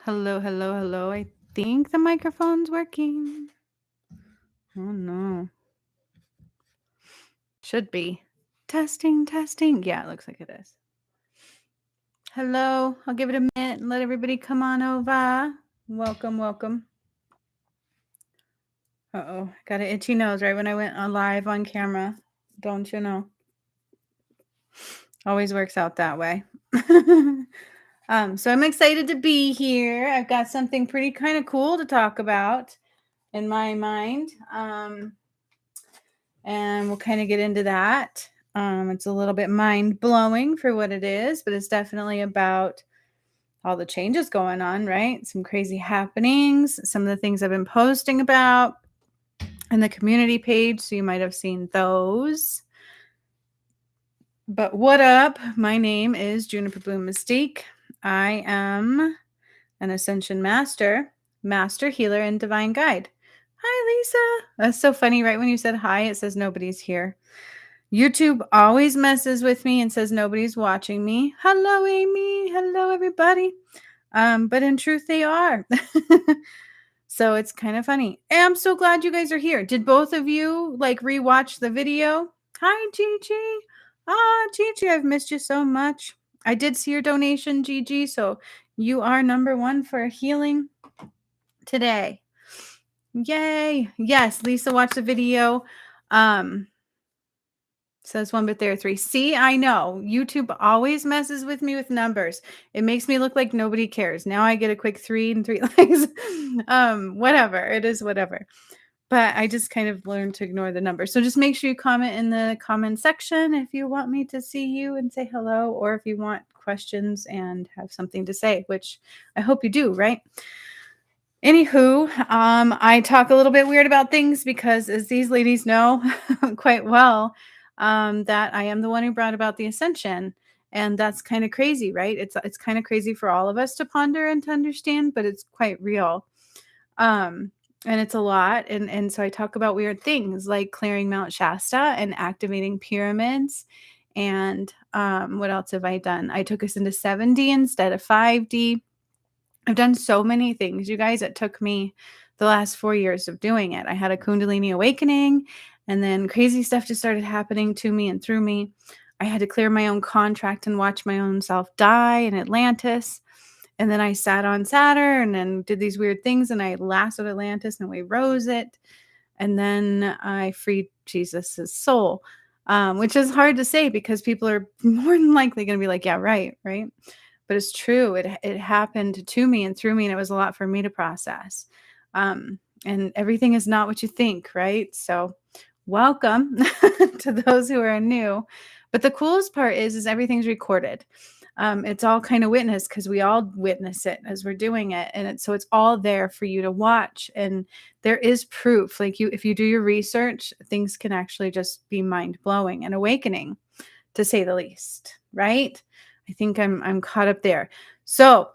Hello, hello, hello. I think the microphone's working. Oh no. Should be. Testing, testing. Yeah, it looks like it is. Hello. I'll give it a minute and let everybody come on over. Welcome, welcome. Uh-oh. Got an itchy nose right when I went on live on camera. Don't you know? Always works out that way. So I'm excited to be here. I've got something pretty kind of cool to talk about in my mind. And we'll kind of get into that. It's a little bit mind blowing for what it is, but it's definitely about all the changes going on, right? Some crazy happenings, some of the things I've been posting about in the community page. So you might have seen those. But what up? My name is Juniper Bloom Mystique. I am an Ascension Master, Master Healer, and Divine Guide. Hi, Lisa. That's so funny. Right when you said hi, it says nobody's here. YouTube always messes with me and says nobody's watching me. Hello, Amy. Hello, everybody. But in truth, they are. So it's kind of funny. And I'm so glad you guys are here. Did both of you like rewatch the video? Hi, Gigi. Gigi, I've missed you so much. I did see your donation, Gigi. So you are number one for healing today. Yay. Yes, Lisa watched the video. Says one, but there are three. See, I know. YouTube always messes with me with numbers. It makes me look like nobody cares. Now I get a quick 3 and 3 likes. Whatever. It is whatever. But I just kind of learned to ignore the numbers. So just make sure you comment in the comment section if you want me to see you and say hello, or if you want questions and have something to say, which I hope you do, right? Anywho, I talk a little bit weird about things because, as these ladies know quite well, that I am the one who brought about the ascension, and that's kind of crazy, right? It's kind of crazy for all of us to ponder and to understand, but it's quite real, and it's a lot. And so I talk about weird things like clearing Mount Shasta and activating pyramids, and what else have I done? I took us into 7D instead of 5D. I've done so many things, you guys. It took me the last 4 years of doing it. I had a Kundalini awakening, and then crazy stuff just started happening to me and through me. I had to clear my own contract and watch my own self die in Atlantis. And then I sat on Saturn and did these weird things, and I lassoed Atlantis and we rose it. And then I freed Jesus's soul, which is hard to say because people are more than likely going to be like, yeah, right, right. But it's true. It happened to me and through me, and it was a lot for me to process. And everything is not what you think, right? So welcome to those who are new. But the coolest part is everything's recorded. It's all kind of witnessed because we all witness it as we're doing it, and so it's all there for you to watch. And there is proof. Like if you do your research, things can actually just be mind blowing and awakening, to say the least, right? I think I'm caught up there. So,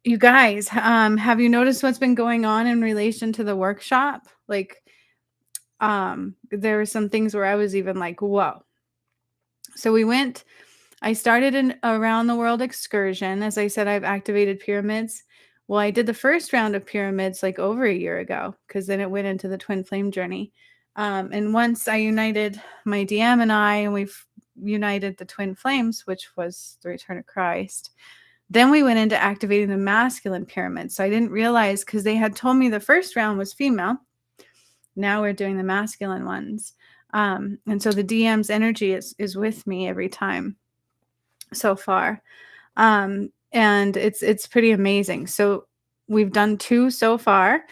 you guys, have you noticed what's been going on in relation to the workshop? Like, there were some things where I was even like, whoa. So I started an around the world excursion. As I said, I've activated pyramids. Well, I did the first round of pyramids like over a year ago, because then it went into the twin flame journey. And once I united my DM and we've united the twin flames, which was the return of Christ. Then we went into activating the masculine pyramid. So I didn't realize, because they had told me the first round was female. Now we're doing the masculine ones. And so the DM's energy is with me every time so far. And it's pretty amazing. So we've done 2 so far.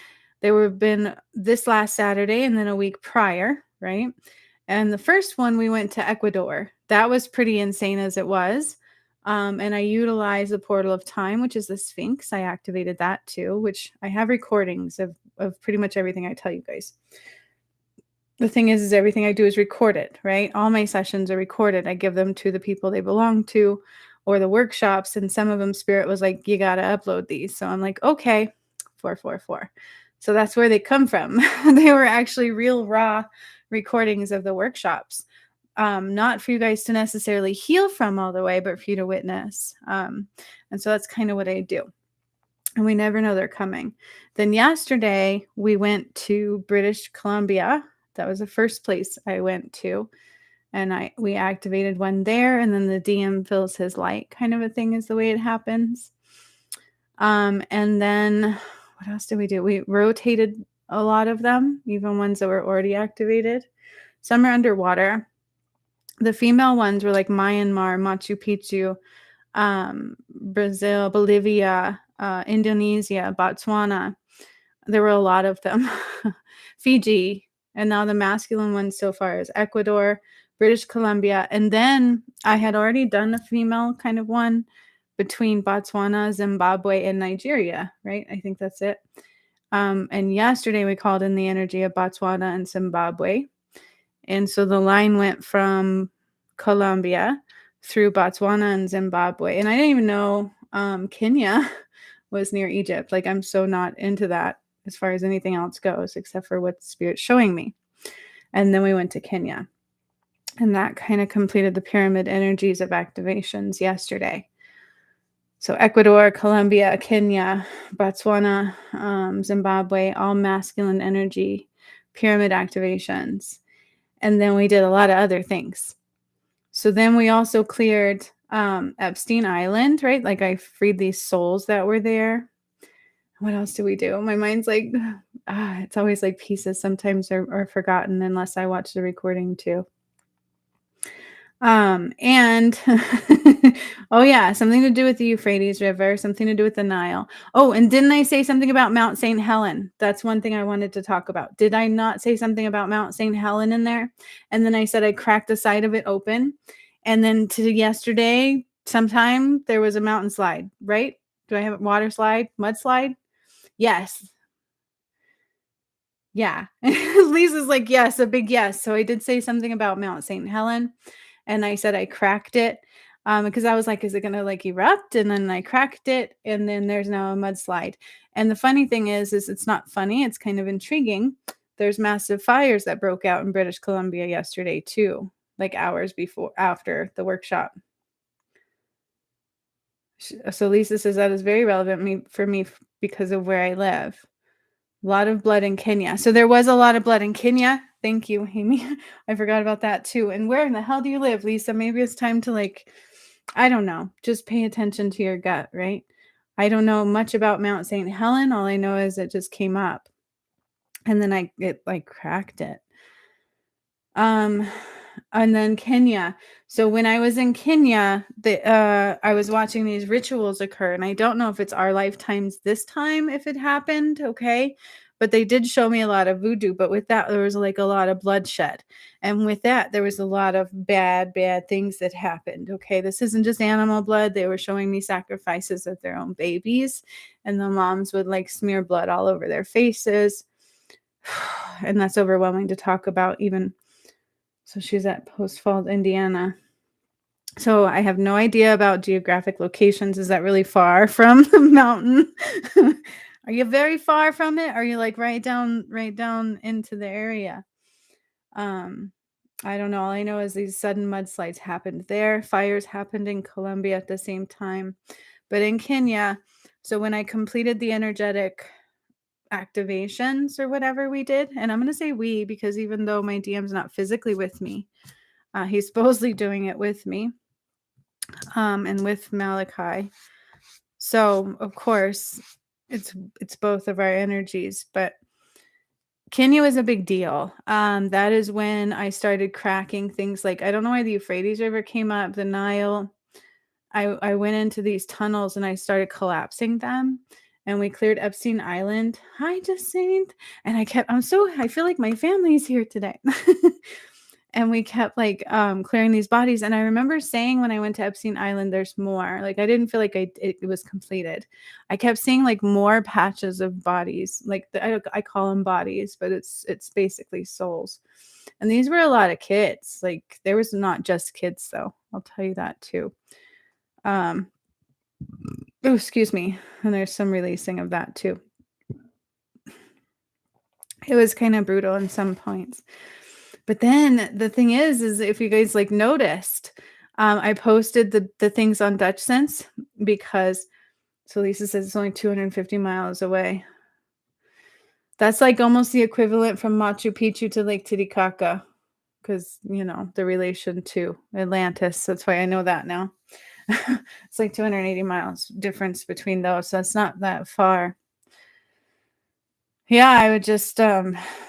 There have been this last Saturday and then a week prior, right? And the first one, we went to Ecuador. That was pretty insane as it was. And I utilized the portal of time, which is the Sphinx. I activated that too, which I have recordings of pretty much everything I tell you guys. The thing is everything I do is recorded, right? All my sessions are recorded. I give them to the people they belong to, or the workshops. And some of them, Spirit was like, you got to upload these. So I'm like, okay, 444. So that's where they come from. They were actually real raw recordings of the workshops. Not for you guys to necessarily heal from all the way, but for you to witness. And so that's kind of what I do. and we never know they're coming. Then yesterday, we went to British Columbia. That was the first place I went to, and we activated one there, and then the DM fills his light kind of a thing is the way it happens. And then what else did we do? We rotated a lot of them, even ones that were already activated. Some are underwater. The female ones were like Myanmar, Machu Picchu, Brazil, Bolivia, Indonesia, Botswana. There were a lot of them. Fiji, and now the masculine one so far is Ecuador, British Columbia, and then I had already done a female kind of one between Botswana, Zimbabwe, and Nigeria, right? I think that's it. And yesterday we called in the energy of Botswana and Zimbabwe. And so the line went from Colombia through Botswana and Zimbabwe. And I didn't even know Kenya was near Egypt. Like, I'm so not into that as far as anything else goes, except for what the Spirit's showing me. And then we went to Kenya. And that kind of completed the pyramid energies of activations yesterday. So Ecuador, Colombia, Kenya, Botswana, Zimbabwe, all masculine energy pyramid activations. And then we did a lot of other things. So then we also cleared Epstein Island, right? Like, I freed these souls that were there. What else do we do? My mind's like, it's always like pieces sometimes are forgotten unless I watch the recording too. And oh yeah, something to do with the Euphrates River, something to do with the Nile. Oh, and didn't I say something about Mount St. Helen? That's one thing I wanted to talk about. Did I not say something about Mount St. Helen in there? And then I said I cracked the side of it open. And then to yesterday, sometime there was a mountain slide, right? Do I have a water slide, mudslide? Yes. Yeah. Lisa's like, yes, a big yes. So I did say something about Mount St. Helen. And I said I cracked it because I was like, is it going to like erupt? And then I cracked it, and then there's now a mudslide. And the funny thing is it's not funny. It's kind of intriguing. There's massive fires that broke out in British Columbia yesterday too, like hours after the workshop. So Lisa says that is very relevant for me because of where I live. A lot of blood in Kenya. So there was a lot of blood in Kenya. Thank you, Amy. I forgot about that too. And where in the hell do you live, Lisa? Maybe it's time to, like, I don't know, just pay attention to your gut, right? I don't know much about Mount St. Helen. All I know is it just came up. And then it like cracked it. And then Kenya. So when I was in Kenya, I was watching these rituals occur, and I don't know if it's our lifetimes this time if it happened, okay? But they did show me a lot of voodoo, but with that there was like a lot of bloodshed. And with that there was a lot of bad things that happened, okay? This isn't just animal blood. They were showing me sacrifices of their own babies, and the moms would like smear blood all over their faces. And that's overwhelming to talk about even. So she's at Post Falls, Indiana. So I have no idea about geographic locations. Is that really far from the mountain? Are you very far from it? Are you like right down into the area? I don't know. All I know is these sudden mudslides happened there. Fires happened in Colombia at the same time. But in Kenya, so when I completed the energetic activations or whatever we did, and I'm going to say we because even though my DM's not physically with me, he's supposedly doing it with me and with Malachi. So of course it's both of our energies, but Kenya was a big deal. That is when I started cracking things like, I don't know why the Euphrates River came up, the Nile. I went into these tunnels and I started collapsing them, and we cleared Epstein Island. Hi, Jacinth. And I feel like my family's here today. And we kept like clearing these bodies. And I remember saying when I went to Epstein Island, there's more. Like, I didn't feel like it was completed. I kept seeing like more patches of bodies. Like I call them bodies, but it's basically souls. And these were a lot of kids. Like, there was not just kids though. I'll tell you that too. Oh, excuse me. And there's some releasing of that too. It was kind of brutal in some points. But then the thing is if you guys like noticed, I posted the things on Dutch Sense because So Lisa says it's only 250 miles away. That's like almost the equivalent from Machu Picchu to Lake Titicaca, because the relation to Atlantis. That's why I know that now. It's like 280 miles difference between those. So it's not that far. Yeah, I would just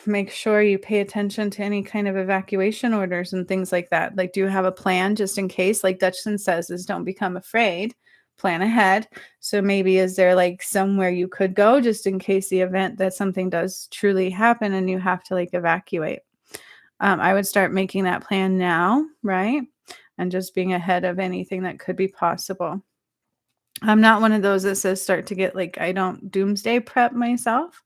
make sure you pay attention to any kind of evacuation orders and things like that. Like, do you have a plan just in case? Like Dutchson says, is don't become afraid, plan ahead. So maybe is there like somewhere you could go just in case the event that something does truly happen and you have to like evacuate? I would start making that plan now, right? And just being ahead of anything that could be possible. I'm not one of those that says start to get like, I don't doomsday prep myself.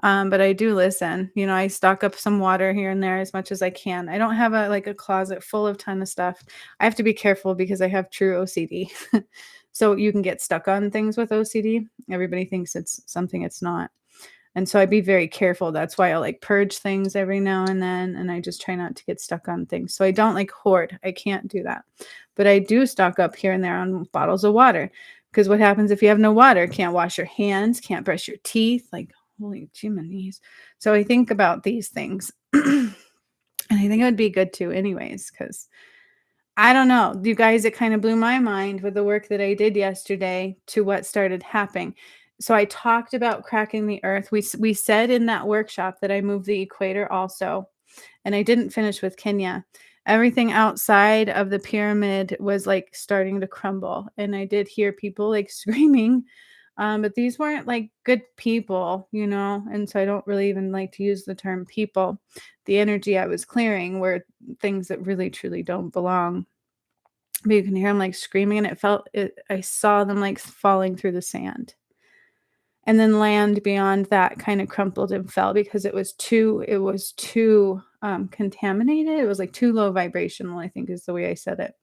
But I do listen. I stock up some water here and there as much as I can. I don't have a closet full of ton of stuff. I have to be careful because I have true OCD. So you can get stuck on things with OCD. Everybody thinks it's something it's not. And so I be very careful. That's why I like purge things every now and then. And I just try not to get stuck on things. So I don't like hoard. I can't do that. But I do stock up here and there on bottles of water. Because what happens if you have no water? Can't wash your hands, can't brush your teeth. Like, holy jiminies. So I think about these things. And I think it would be good to anyways, because I don't know. You guys, it kind of blew my mind with the work that I did yesterday to what started happening. So I talked about cracking the earth. We said in that workshop that I moved the equator also, and I didn't finish with Kenya. Everything outside of the pyramid was like starting to crumble, and I did hear people like screaming, but these weren't like good people, and so I don't really even like to use the term people. The energy I was clearing were things that really truly don't belong. But you can hear them like screaming, and I saw them like falling through the sand. And then land beyond that kind of crumpled and fell because it was too contaminated. It was like too low vibrational, I think is the way I said it.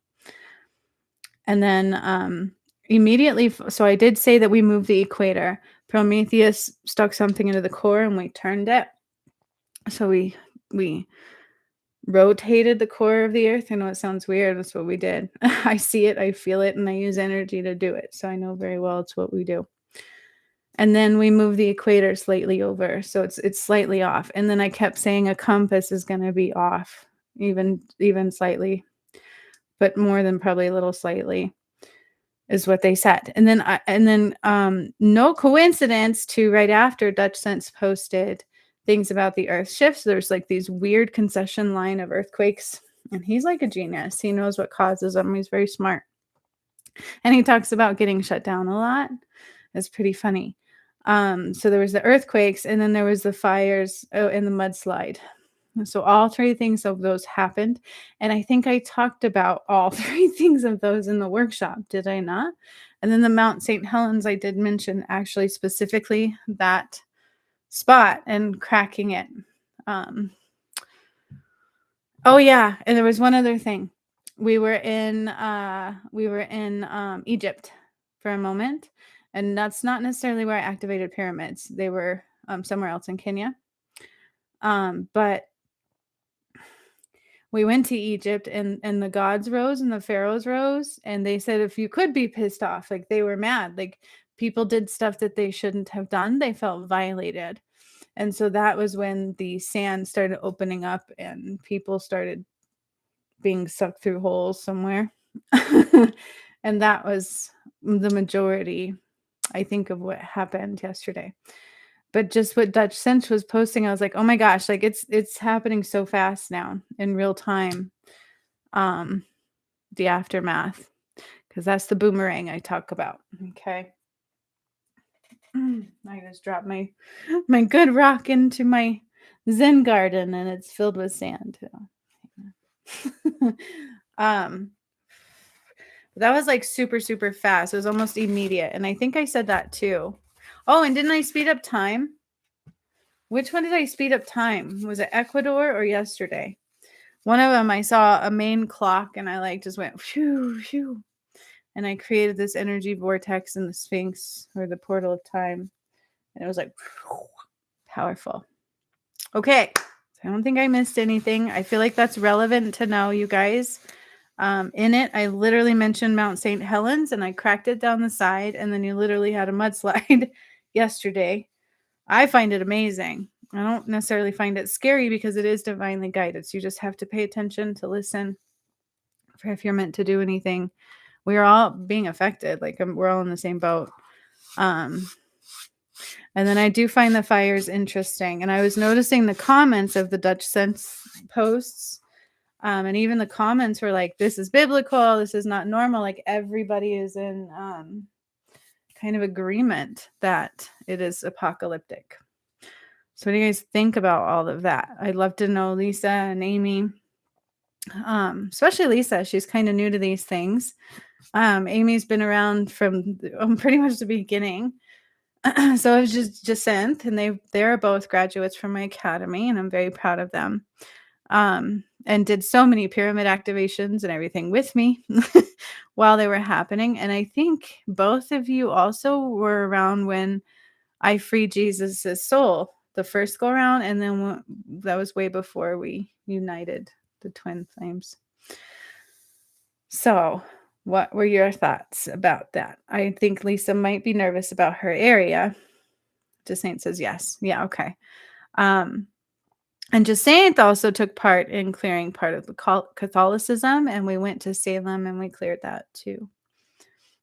And then immediately, so I did say that we moved the equator. Prometheus stuck something into the core and we turned it. So we rotated the core of the earth. I know it sounds weird. That's what we did. I see it, I feel it, and I use energy to do it. So I know very well it's what we do. And then we move the equator slightly over. So it's slightly off. And then I kept saying a compass is going to be off, even slightly, but more than probably a little slightly is what they said. And then no coincidence to right after Dutch Sense posted things about the earth shifts. There's like these weird concession line of earthquakes. And he's like a genius. He knows what causes them. He's very smart. And he talks about getting shut down a lot. It's pretty funny. So there was the earthquakes, and then there was the fires, and the mudslide. So all three things of those happened. And I think I talked about all three things of those in the workshop, did I not? And then the Mount St. Helens, I did mention actually specifically that spot and cracking it. Oh yeah, and there was one other thing. We were in Egypt for a moment, and that's not necessarily where I activated pyramids. They were somewhere else in Kenya. But we went to Egypt, and the gods rose and the pharaohs rose, and they said if you could be pissed off, like they were mad, like people did stuff that they shouldn't have done. They felt violated. And so that was when the sand started opening up and people started being sucked through holes somewhere. And that was the majority, I think, of what happened yesterday. But just what Dutch Sense was posting, I was like, oh my gosh, like it's happening so fast now in real time. The aftermath, because that's the boomerang I talk about. Okay. I just dropped my good rock into my Zen garden and it's filled with sand. That was like super, super fast. It was almost immediate. And I think I said that too. Oh, and didn't I speed up time? Which one did I speed up time? Was it Ecuador or yesterday? One of them, I saw a main clock and I like just went shoo, shoo. And I created this energy vortex in the Sphinx or the portal of time. And it was like powerful. Okay. So I don't think I missed anything. I feel like that's relevant to know, you guys. In it, I literally mentioned Mount St. Helens and I cracked it down the side, and then you literally had a mudslide yesterday. I find it amazing. I don't necessarily find it scary because it is divinely guided. So you just have to pay attention to listen for if you're meant to do anything. We are all being affected. Like we're all in the same boat. Um, and then I do find the fires interesting. And I was noticing the comments of the Dutch Sense posts. And even the comments were like, this is biblical. This is not normal. Like everybody is in kind of agreement that it is apocalyptic. So what do you guys think about all of that? I'd love to know, Lisa and Amy. Especially Lisa. She's kind of new to these things. Amy's been around from pretty much the beginning. So it was just Jacinth, and they're both graduates from my academy, and I'm very proud of them. And did so many pyramid activations and everything with me while they were happening. And I think both of you also were around when I freed Jesus's soul the first go around, and then that was way before we united the twin flames. So what were your thoughts about that? I think Lisa might be nervous about her area. Jacinth says yes. Yeah, okay. And Jacinth also took part in clearing part of the Catholicism, and we went to Salem and we cleared that too.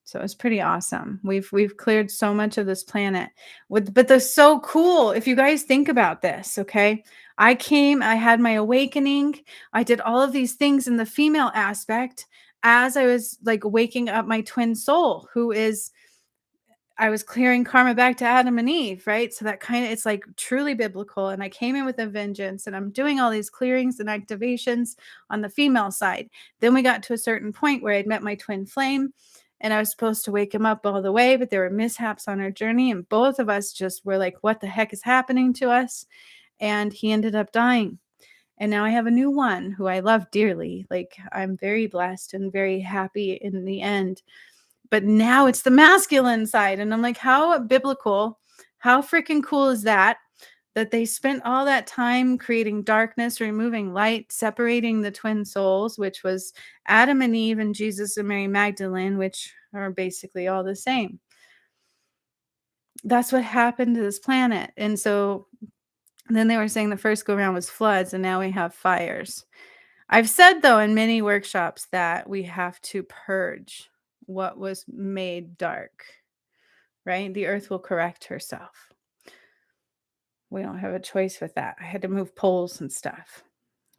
So it's pretty awesome. We've cleared so much of this planet. But they're so cool. If you guys think about this, okay? I had my awakening. I did all of these things in the female aspect as I was like waking up my twin soul, I was clearing karma back to Adam and Eve, right? So that it's like truly biblical. And I came in with a vengeance, and I'm doing all these clearings and activations on the female side. Then we got to a certain point where I'd met my twin flame, and I was supposed to wake him up all the way, but there were mishaps on our journey. And both of us just were like, what the heck is happening to us? And he ended up dying. And now I have a new one who I love dearly. Like I'm very blessed and very happy in the end. But now it's the masculine side. And I'm like, how biblical, how freaking cool is that? That they spent all that time creating darkness, removing light, separating the twin souls, which was Adam and Eve and Jesus and Mary Magdalene, which are basically all the same. That's what happened to this planet. And so then they were saying the first go round was floods, and now we have fires. I've said, though, in many workshops that we have to purge what was made dark, right? The earth will correct herself. We don't have a choice with that. I had to move poles and stuff.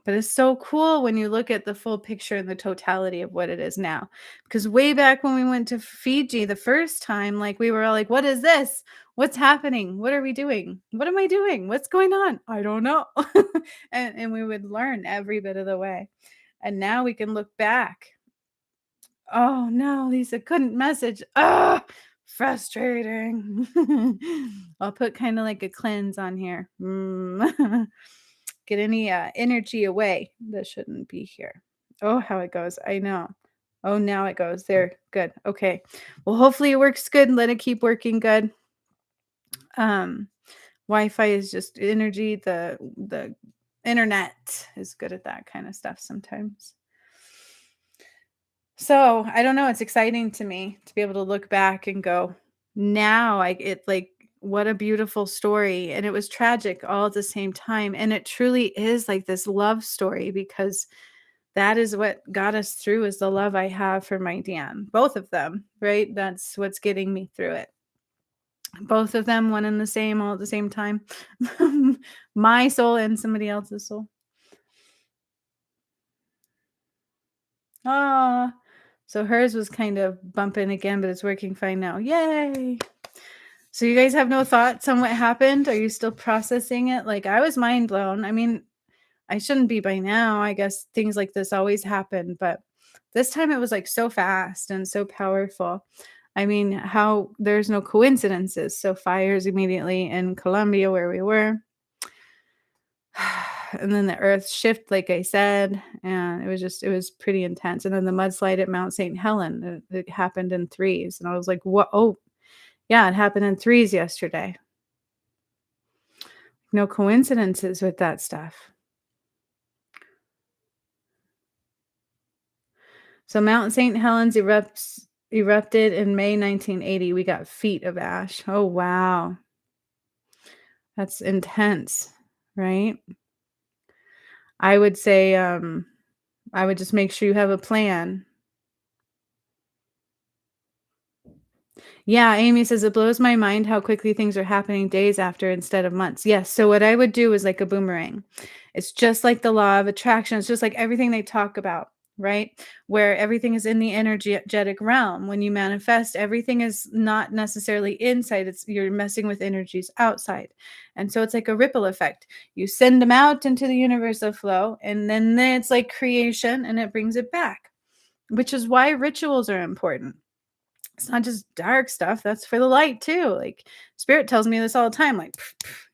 But it's so cool when you look at the full picture and the totality of what it is now. Because way back when we went to Fiji the first time, like we were all like, what is this? What's happening? What are we doing? What am I doing? What's going on? I don't know. and we would learn every bit of the way. And now we can look back. Oh no, Lisa couldn't message. Ah, frustrating. I'll put kind of like a cleanse on here. Get any energy away that shouldn't be here. Oh, how it goes. I know. Oh, now it goes there. Good. Okay. Well, hopefully it works good. Let it keep working good. Wi-Fi is just energy. The internet is good at that kind of stuff sometimes. So I don't know. It's exciting to me to be able to look back and go, now what a beautiful story. And it was tragic all at the same time. And it truly is like this love story, because that is what got us through, is the love I have for my Dan. Both of them, right? That's what's getting me through it. Both of them, one and the same, all at the same time. My soul and somebody else's soul. Ah. So hers was kind of bumping again, but it's working fine now. Yay. So you guys have no thoughts on what happened? Are you still processing it? Like I was mind blown. I mean, I shouldn't be by now. I guess things like this always happen, but this time it was like so fast and so powerful. I mean, how there's no coincidences. So fires immediately in Colombia where we were. And then the earth shift, like I said, and it was pretty intense. And then the mudslide at Mount St. Helen, it happened in threes. And I was like, what? Oh, yeah, it happened in threes yesterday. No coincidences with that stuff. So Mount St. Helens erupted in May 1980. We got feet of ash. Oh, wow. That's intense, right? I would say, I would just make sure you have a plan. Yeah, Amy says it blows my mind how quickly things are happening days after instead of months. Yes. So what I would do is like a boomerang. It's just like the law of attraction. It's just like everything they talk about, right? Where everything is in the energetic realm. When you manifest, everything is not necessarily inside. It's you're messing with energies outside. And so it's like a ripple effect. You send them out into the universe of flow, and then it's like creation and it brings it back, which is why rituals are important. It's not just dark stuff, that's for the light too. Like spirit tells me this all the time, like,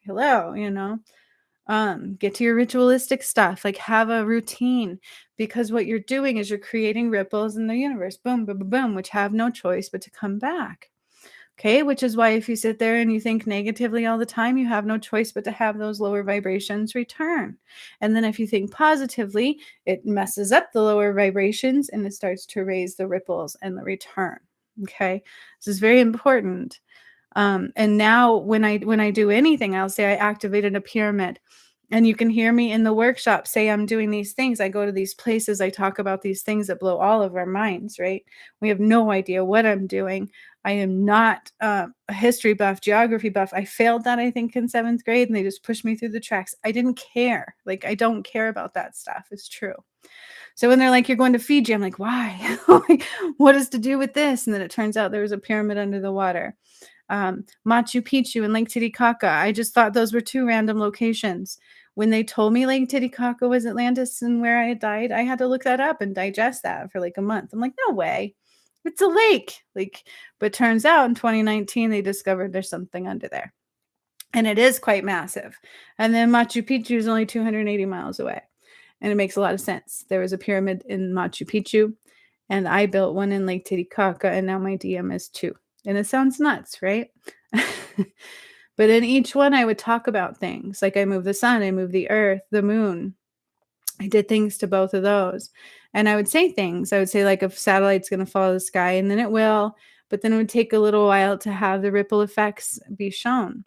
hello, get to your ritualistic stuff, like have a routine, because what you're doing is you're creating ripples in the universe, boom, boom, boom, boom, which have no choice but to come back. Okay, which is why if you sit there and you think negatively all the time, you have no choice but to have those lower vibrations return. And then if you think positively, it messes up the lower vibrations and it starts to raise the ripples and the return. Okay, this is very important. And now when I do anything, I'll say I activated a pyramid. And you can hear me in the workshop say I'm doing these things. I go to these places, I talk about these things that blow all of our minds, right? We have no idea what I'm doing. I am not a history buff, geography buff. I failed that, I think, in 7th grade, and they just pushed me through the tracks. I didn't care. Like, I don't care about that stuff. It's true. So when they're like, "You're going to Fiji," I'm like, "Why? Like, what is to do with this?" And then it turns out there was a pyramid under the water. Machu Picchu and Lake Titicaca. I just thought those were two random locations. When they told me Lake Titicaca was Atlantis and where I had died, I had to look that up and digest that for like a month. I'm like, no way. It's a lake. Like, but turns out in 2019 they discovered there's something under there. And it is quite massive. And then Machu Picchu is only 280 miles away. And it makes a lot of sense. There was a pyramid in Machu Picchu, and I built one in Lake Titicaca, and now my DM is two. And it sounds nuts, right? But in each one, I would talk about things like I moved the sun, I moved the earth, the moon. I did things to both of those. And I would say things. I would say, like, a satellite's going to follow the sky, and then it will. But then it would take a little while to have the ripple effects be shown.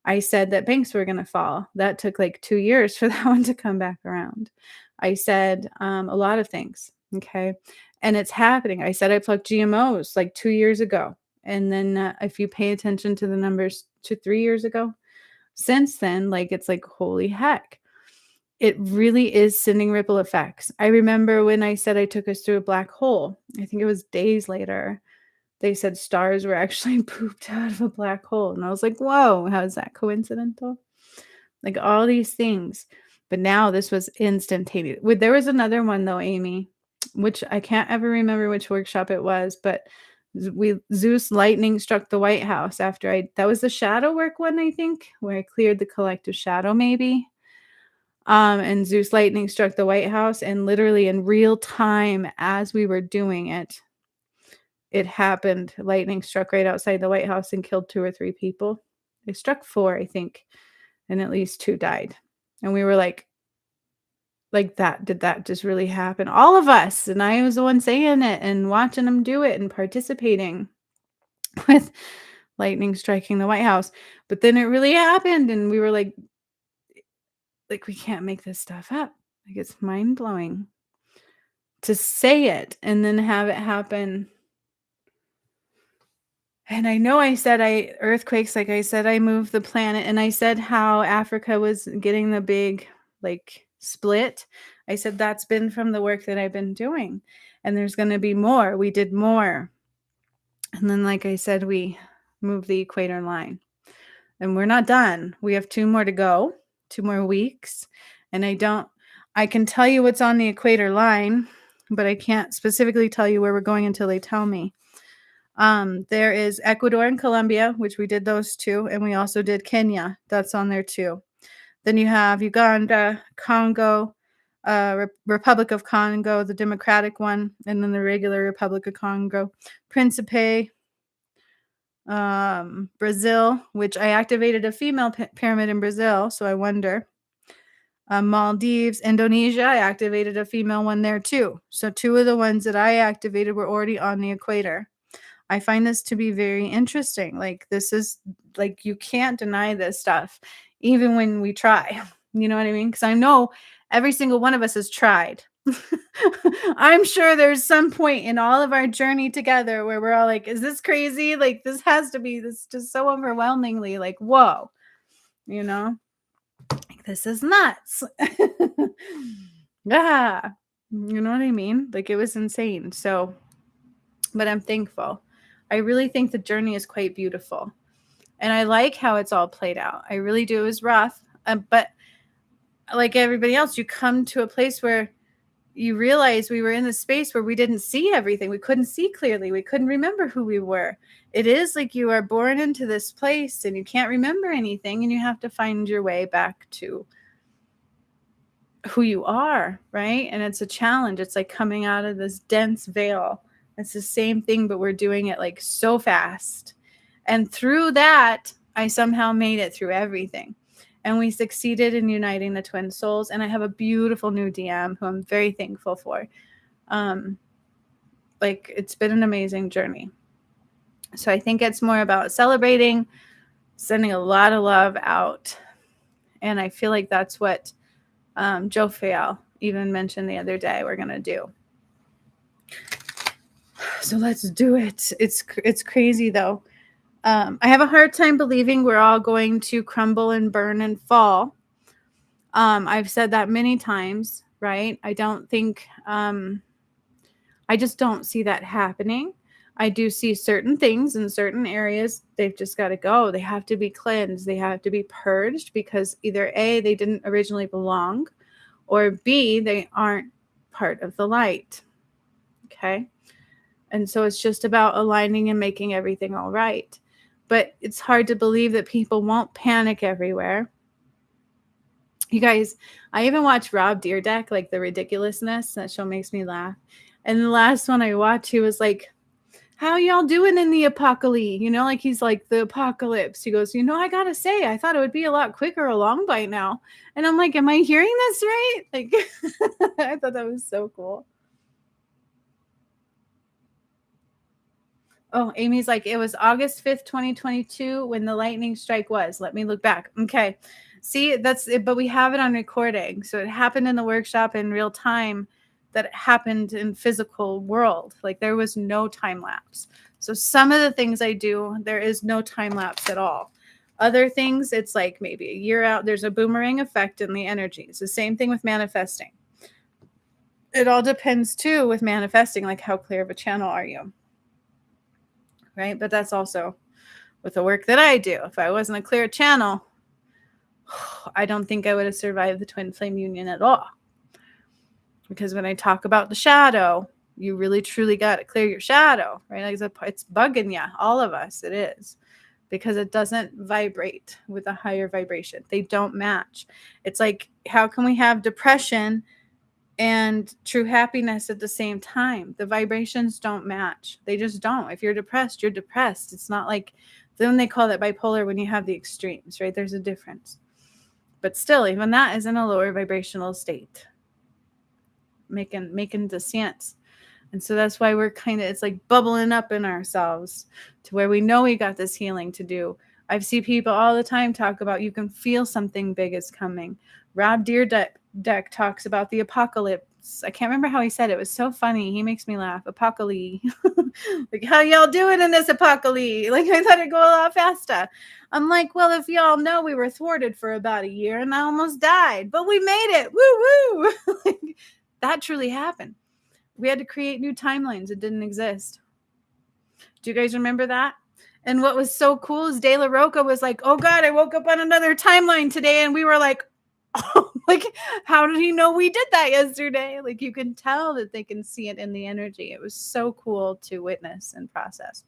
I said that banks were going to fall. That took like 2 years for that one to come back around. I said a lot of things. Okay. And it's happening. I said I plucked GMOs like 2 years ago. And then if you pay attention to the numbers to 3 years ago, since then, like, it's like, holy heck. It really is sending ripple effects. I remember when I said I took us through a black hole, I think it was days later, they said stars were actually pooped out of a black hole. And I was like, whoa, how is that coincidental? Like all these things. But now this was instantaneous. There was another one though, Amy, which I can't ever remember which workshop it was, but Zeus lightning struck the White House after that was the shadow work one, I think, where I cleared the collective shadow, maybe. And Zeus lightning struck the White House, and literally in real time as we were doing it, it happened. Lightning struck right outside the White House and killed 2 or 3 people. It struck 4, I think, and at least 2 died. And we were like that, did that just really happen? All of us, and I was the one saying it and watching them do it and participating with lightning striking the White House. But then it really happened, and we were like, we can't make this stuff up. Like, it's mind-blowing to say it and then have it happen. And I know I said earthquakes, like I said, I moved the planet, and I said how Africa was getting the big, like, split. I said that's been from the work that I've been doing, and there's going to be more. We did more. And then, like I said, we moved the equator line, and we're not done. We have 2 more to go, 2 more weeks. And I can tell you what's on the equator line, but I can't specifically tell you where we're going until they tell me. There is Ecuador and Colombia, which we did those 2, and we also did Kenya. That's on there too. Then you have Uganda, Congo, Republic of Congo, the democratic one, and then the regular Republic of Congo, Principe, Brazil, which I activated a female pyramid in Brazil, so I wonder. Maldives, Indonesia, I activated a female one there too. So two of the ones that I activated were already on the equator. I find this to be very interesting. Like, this is like, you can't deny this stuff, even when we try. You know what I mean? Because I know every single one of us has tried. I'm sure there's some point in all of our journey together where we're all like, is this crazy? Like, this has to be this just so overwhelmingly like, whoa, you know, like, this is nuts. Yeah. You know what I mean? Like, it was insane. So, but I'm thankful. I really think the journey is quite beautiful. And I like how it's all played out. I really do. It was rough. But like everybody else, you come to a place where you realize we were in the space where we didn't see everything. We couldn't see clearly. We couldn't remember who we were. It is like you are born into this place and you can't remember anything and you have to find your way back to who you are, right? And it's a challenge. It's like coming out of this dense veil. It's the same thing, but we're doing it like so fast. And through that, I somehow made it through everything. And we succeeded in uniting the twin souls. And I have a beautiful new DM who I'm very thankful for. Like, it's been an amazing journey. So I think it's more about celebrating, sending a lot of love out. And I feel like that's what Joe Fayal even mentioned the other day we're going to do. So let's do it. It's crazy, though. I have a hard time believing we're all going to crumble and burn and fall. I've said that many times, right? I don't think, I just don't see that happening. I do see certain things in certain areas. They've just got to go. They have to be cleansed. They have to be purged because either A, they didn't originally belong, or B, they aren't part of the light. Okay. And so it's just about aligning and making everything all right. But it's hard to believe that people won't panic everywhere. You guys, I even watch Rob Deerdeck, like The Ridiculousness. That show makes me laugh. And the last one I watched, he was like, how y'all doing in the apocalypse? You know, like he's like, the apocalypse. He goes, I got to say, I thought it would be a lot quicker along by now. And I'm like, am I hearing this right? Like, I thought that was so cool. Oh, Amy's like, it was August 5th, 2022 when the lightning strike was. Let me look back. Okay. See, that's it, but we have it on recording. So it happened in the workshop in real time, that it happened in physical world. Like, there was no time lapse. So some of the things I do, there is no time lapse at all. Other things, it's like maybe a year out. There's a boomerang effect in the energy. It's the same thing with manifesting. It all depends too with manifesting, like how clear of a channel are you? Right? But that's also with the work that I do. If I wasn't a clear channel, I don't think I would have survived the twin flame union at all. Because when I talk about the shadow, you really truly got to clear your shadow, right? Like, it's bugging you, all of us. It is, because it doesn't vibrate with a higher vibration. They don't match. It's like, how can we have depression and true happiness at the same time? The vibrations don't match. They just don't. If you're depressed, you're depressed. It's not like, then they call that bipolar when you have the extremes, right? There's a difference. But still, even that is in a lower vibrational state, making descents. And so that's why we're it's like bubbling up in ourselves to where we know we got this healing to do. I've seen people all the time talk about, you can feel something big is coming. Rob Deerdeck talks about the apocalypse. I can't remember how he said it. It was so funny. He makes me laugh. Apocalypse. Like, how y'all doing in this apocalypse? Like, I thought it'd go a lot faster. I'm like, well, if y'all know, we were thwarted for about a year and I almost died, but we made it. Woo woo. Like, that truly happened. We had to create new timelines that didn't exist. Do you guys remember that? And what was so cool is De La Roca was like, oh God, I woke up on another timeline today. And we were like, oh, like, how did he know we did that yesterday? Like, you can tell that they can see it in the energy. It was so cool to witness and process.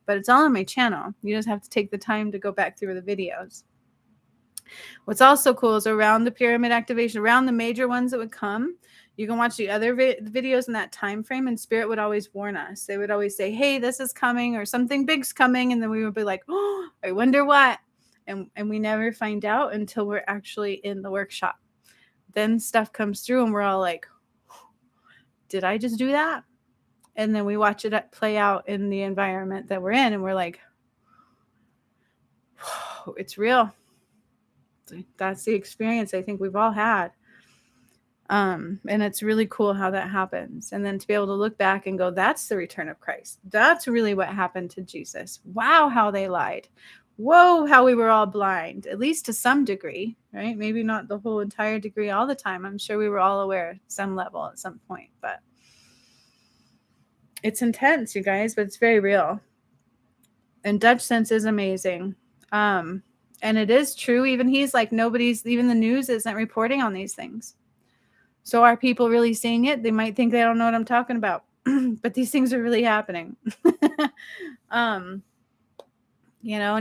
But it's all on my channel. You just have to take the time to go back through the videos. What's also cool is around the pyramid activation, around the major ones that would come, you can watch the other videos in that time frame, and Spirit would always warn us. They would always say, hey, this is coming, or something big's coming. And then we would be like, oh, I wonder what. And we never find out until we're actually in the workshop. then stuff comes through and we're all like, did I just do that? And then we watch it play out in the environment that we're in, and we're like, it's real. That's the experience I think we've all had. And it's really cool how that happens. And then to be able to look back and go, that's the return of Christ. That's really what happened to Jesus. Wow, how they lied. Whoa, how we were all blind, at least to some degree, right? Maybe not the whole entire degree all the time. I'm sure we were all aware at some level at some point, but it's intense, you guys, but it's very real. And Dutch Sense is amazing. And it is true. Even he's like, even the news isn't reporting on these things. So are people really seeing it? They might think they don't know what I'm talking about, but these things are really happening. And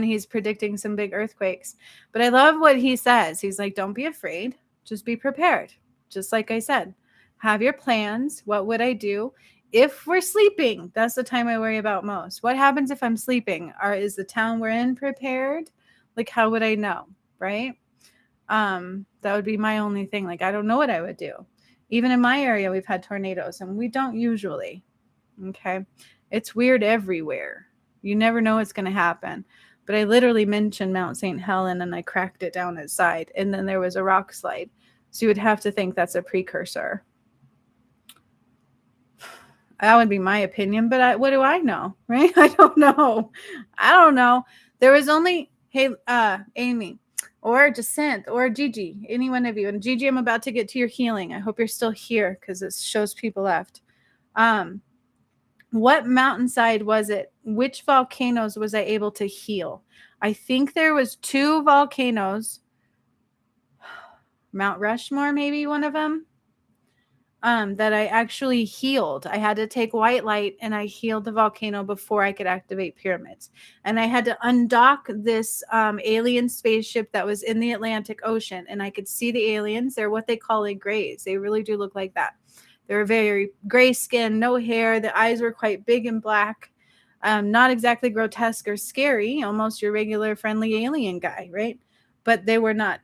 he's predicting some big earthquakes. But I love what he says. He's like, don't be afraid. Just be prepared. Just like I said, have your plans. What would I do? If we're sleeping, that's the time I worry about most. What happens if I'm sleeping? Is the town we're in prepared? Like, how would I know? Right? That would be my only thing. Like, I don't know what I would do. Even in my area, we've had tornadoes, and we don't usually. Okay. It's weird everywhere. You never know what's going to happen. But I literally mentioned Mount St. Helen, and I cracked it down its side, and then there was a rock slide. So you would have to think that's a precursor. That would be my opinion, but what do I know, right? I don't know. There was only, hey, Amy, or Jacinth, or Gigi, any one of you. And Gigi, I'm about to get to your healing. I hope you're still here because it shows people left. What mountainside was it? Which volcanoes was I able to heal? I think there was 2 volcanoes. Mount Rushmore, maybe one of them. That I actually healed. I had to take white light, and I healed the volcano before I could activate pyramids. And I had to undock this alien spaceship that was in the Atlantic Ocean, and I could see the aliens. They're what they call a grays. They really do look like that. They were very gray skin, no hair. The eyes were quite big and black. Not exactly grotesque or scary, almost your regular friendly alien guy, right? But they were not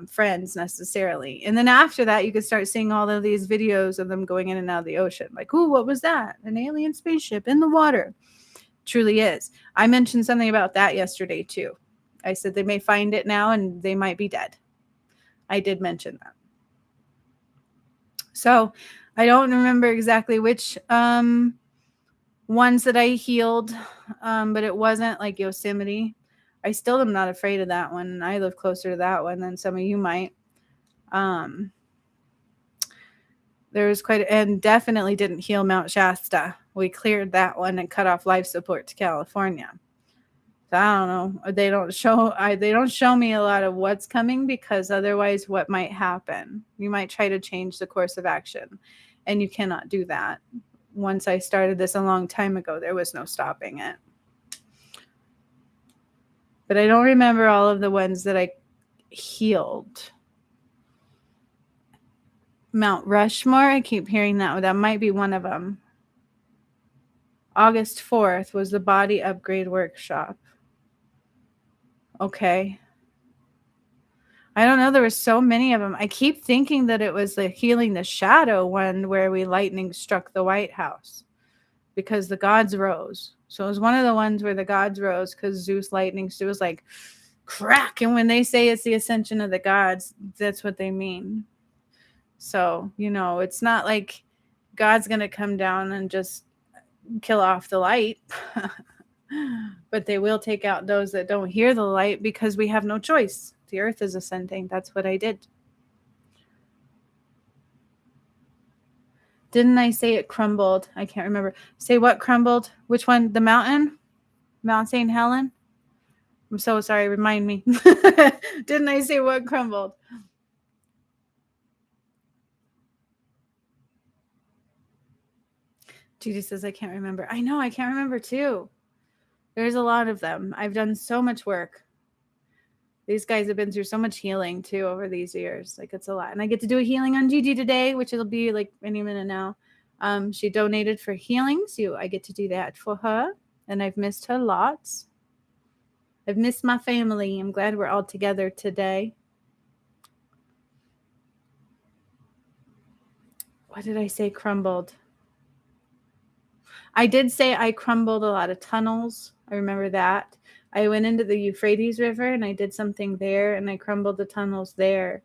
friends necessarily. And then after that, you could start seeing all of these videos of them going in and out of the ocean. Like, ooh, what was that? An alien spaceship in the water. Truly is. I mentioned something about that yesterday too. I said they may find it now and they might be dead. I did mention that. So I don't remember exactly which ones that I healed, but it wasn't like Yosemite. I still am not afraid of that one. I live closer to that one than some of you might. There was and definitely didn't heal Mount Shasta. We cleared that one and cut off life support to California. So I don't know. They don't show me a lot of what's coming, because otherwise what might happen? You might try to change the course of action, and you cannot do that. Once I started this a long time ago, there was no stopping it. But I don't remember all of the ones that I healed. Mount Rushmore, I keep hearing that. That might be one of them. August 4th was the body upgrade workshop. Okay. I don't know. There were so many of them. I keep thinking that it was the Healing the Shadow one where we lightning struck the White House because the gods rose. So it was one of the ones where the gods rose because Zeus lightning. So it was like crack. And when they say it's the ascension of the gods, that's what they mean. So, it's not like God's going to come down and just kill off the light. But they will take out those that don't hear the light, because we have no choice. The earth is ascending. That's what I did. Didn't I say it crumbled? I can't remember. Say what crumbled? Which one? The mountain? Mount St. Helen? I'm so sorry. Remind me. Didn't I say what crumbled? Judy says, I can't remember. I know. I can't remember too. There's a lot of them. I've done so much work. These guys have been through so much healing too over these years. Like, it's a lot. And I get to do a healing on Gigi today, which it'll be like any minute now. She donated for healing, so I get to do that for her. And I've missed her lots. I've missed my family. I'm glad we're all together today. what did I say crumbled? I did say I crumbled a lot of tunnels. I remember that. I went into the Euphrates River and I did something there and I crumbled the tunnels there.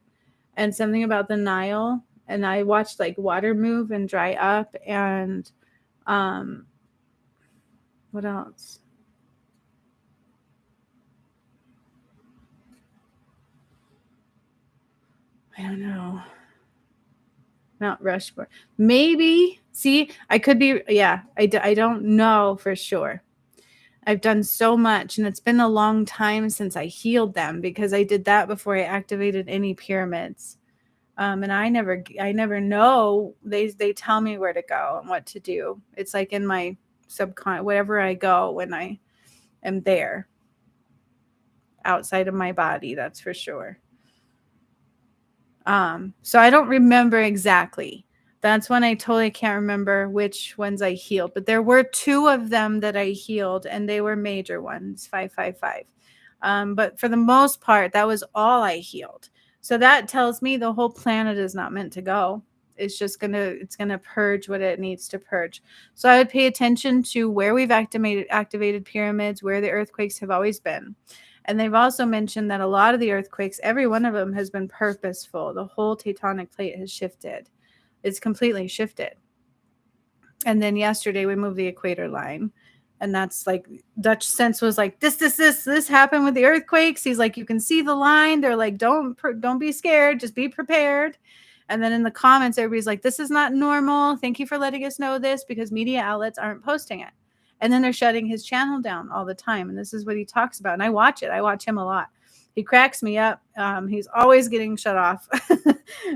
And something about the Nile. And I watched like water move and dry up. And what else? I don't know. Mount Rushmore. Maybe. See, I could be. Yeah, I don't know for sure. I've done so much, and it's been a long time since I healed them because I did that before I activated any pyramids. And I never know. They tell me where to go and what to do. It's like in my subconscious, wherever I go when I am there, outside of my body. That's for sure. So I don't remember exactly. That's when I totally can't remember which ones I healed, but there were 2 of them that I healed, and they were major ones, 555. But for the most part, that was all I healed. So that tells me the whole planet is not meant to go. It's gonna purge what it needs to purge. So I would pay attention to where we've activated pyramids, where the earthquakes have always been. And they've also mentioned that a lot of the earthquakes, every one of them has been purposeful. The whole tectonic plate has shifted. It's completely shifted. And then yesterday we moved the equator line. And that's like Dutch Sense was like, this happened with the earthquakes. He's like, you can see the line. They're like, don't be scared. Just be prepared. And then in the comments, everybody's like, this is not normal. Thank you for letting us know this because media outlets aren't posting it. And then they're shutting his channel down all the time. And this is what he talks about. And I watch it. I watch him a lot. He cracks me up. He's always getting shut off.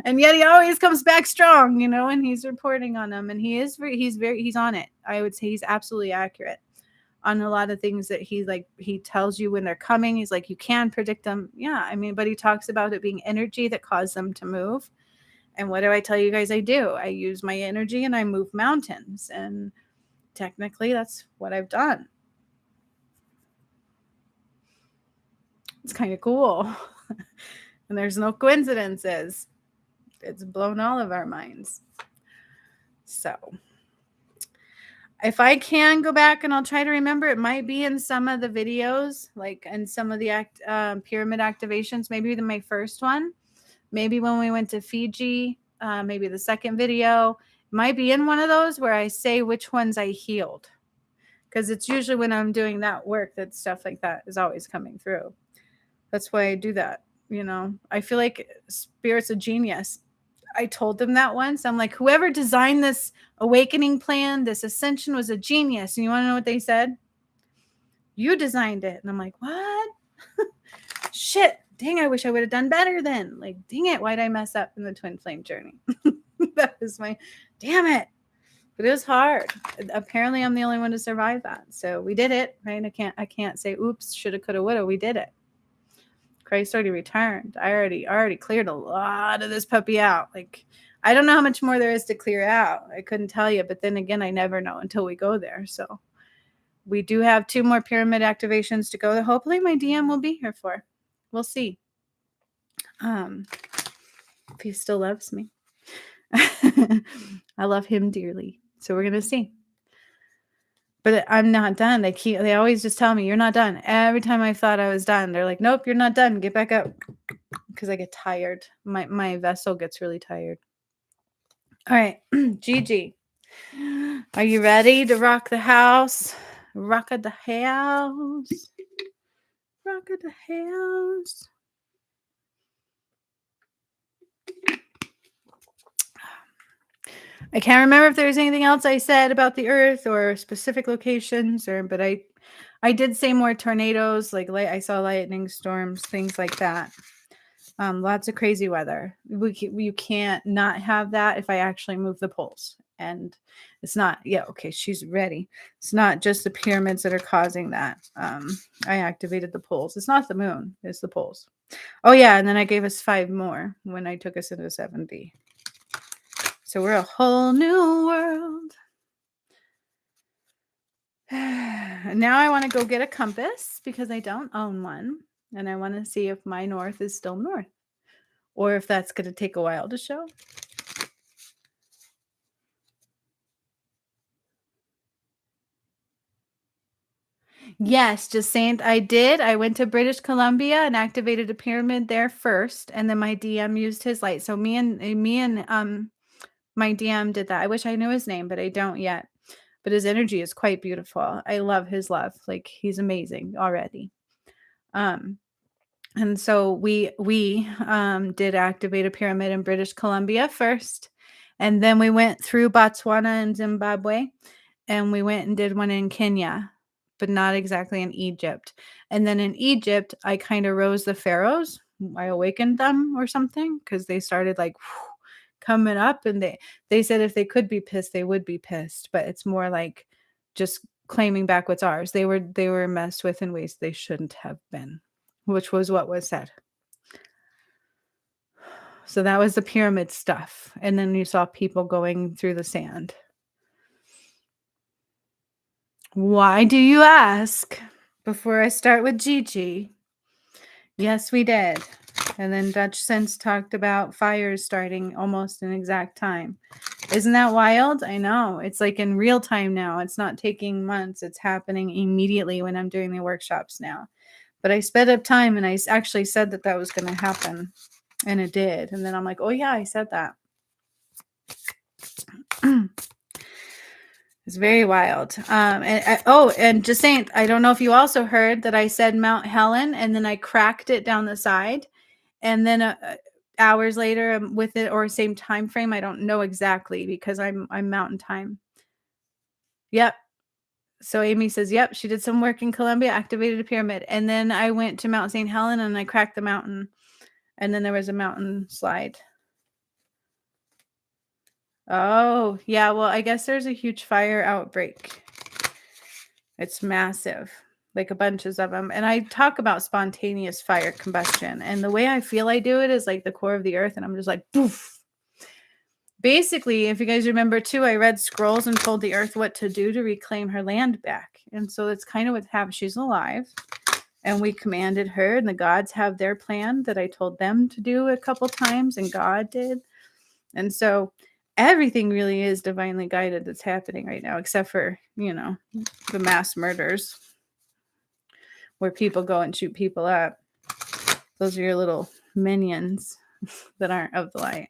And yet he always comes back strong, and he's reporting on them. And he's on it. I would say he's absolutely accurate on a lot of things that he tells you when they're coming. He's like, you can predict them. Yeah. I mean, but he talks about it being energy that caused them to move. And what do I tell you guys I do? I use my energy and I move mountains. And technically, that's what I've done. It's kind of cool. And there's no coincidences. It's blown all of our minds. So if I can go back and I'll try to remember, it might be in some of the videos, like in some of the pyramid activations, maybe my first one, maybe when we went to Fiji, maybe the second video, it might be in one of those where I say which ones I healed. Because it's usually when I'm doing that work that stuff like that is always coming through. That's why I do that. I feel like Spirit's a genius. I told them that once. I'm like, whoever designed this awakening plan, this ascension was a genius. And you want to know what they said? You designed it. And I'm like, what? Shit. Dang, I wish I would have done better then. Like, dang it. Why'd I mess up in the twin flame journey? That was damn it. But it was hard. Apparently, I'm the only one to survive that. So we did it, right? I can't say, oops, shoulda, coulda, woulda. We did it. Christ already returned. I already cleared a lot of this puppy out. Like, I don't know how much more there is to clear out. I couldn't tell you, but then again, I never know until we go there. So we do have 2 more pyramid activations to go that hopefully my DM will be here for. We'll see. If he still loves me. I love him dearly. So we're gonna see. But I'm not done. They always just tell me, you're not done. Every time I thought I was done, they're like, nope, you're not done. Get back up. Because I get tired. My vessel gets really tired. All right, Gigi. Are you ready to rock the house? Rock at the house. Rock at the house. I can't remember if there was anything else I said about the earth or specific locations, but I did say more tornadoes, like I saw lightning storms, things like that. Lots of crazy weather. You can't not have that if I actually move the poles. And it's not, yeah, okay, she's ready. It's not just the pyramids that are causing that. I activated the poles. It's not the moon, it's the poles. Oh yeah, and then I gave us 5 more when I took us into 7B. So we're a whole new world. Now I want to go get a compass because I don't own one. And I want to see if my north is still north. Or if that's going to take a while to show. Yes, just saying I did. I went to British Columbia and activated a pyramid there first, and then my DM used his light. So me and my DM did that. I wish I knew his name, but I don't yet. But his energy is quite beautiful. I love his love. Like he's amazing already. Um and so we did activate a pyramid in British Columbia first, and then we went through Botswana and Zimbabwe, and we went and did one in Kenya, but not exactly in Egypt. And then in Egypt, I kind of rose the pharaohs. I awakened them or something because they started like coming up, and they said if they could be pissed, they would be pissed. But it's more like just claiming back what's ours. They were messed with in ways they shouldn't have been, which was what was said. So that was the pyramid stuff. And then you saw people going through the sand. Why do you ask? Before I start with Gigi. Yes, we did. And then Dutch Sense talked about fires starting almost in exact time. Isn't that wild? I know. It's like in real time now. It's not taking months. It's happening immediately when I'm doing the workshops now. But I sped up time and I actually said that that was going to happen. And it did. And then I'm like, oh, yeah, I said that. It's very wild. And just saying, I don't know if you also heard that I said Mount Helen and then I cracked it down the side. And then hours later with it or same time frame, I don't know exactly because I'm mountain time. Yep. So Amy says, yep, she did some work in Colombia, activated a pyramid. And then I went to Mount St. Helen and I cracked the mountain. And then there was a mountain slide. Oh, yeah. Well, I guess there's a huge fire outbreak. It's massive, like a bunches of them. And I talk about spontaneous fire combustion. And the way I feel I do it is like the core of the earth. And I'm just like, poof. Basically, if you guys remember too, I read scrolls and told the earth what to do to reclaim her land back. And so that's kind of what's happened. She's alive. And we commanded her, and the gods have their plan that I told them to do a couple times, and God did. And so everything really is divinely guided that's happening right now, except for, the mass murders where people go and shoot people up. Those are your little minions that aren't of the light.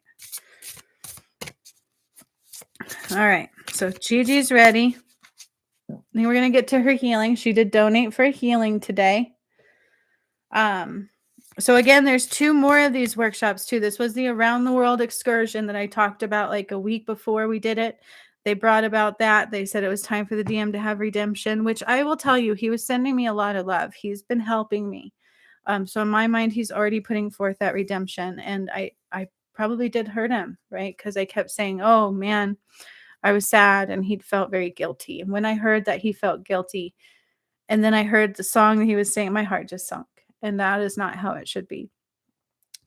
All right. So Gigi's ready. Then we're going to get to her healing. She did donate for healing today. So again, there's 2 more of these workshops too. This was the Around the World excursion that I talked about like a week before we did it. They brought about that. They said it was time for the DM to have redemption, which I will tell you, he was sending me a lot of love. He's been helping me. So in my mind, he's already putting forth that redemption. And I probably did hurt him, right? Because I kept saying, oh man, I was sad, and he felt very guilty. And when I heard that he felt guilty, and then I heard the song that he was saying, my heart just sunk. And that is not how it should be.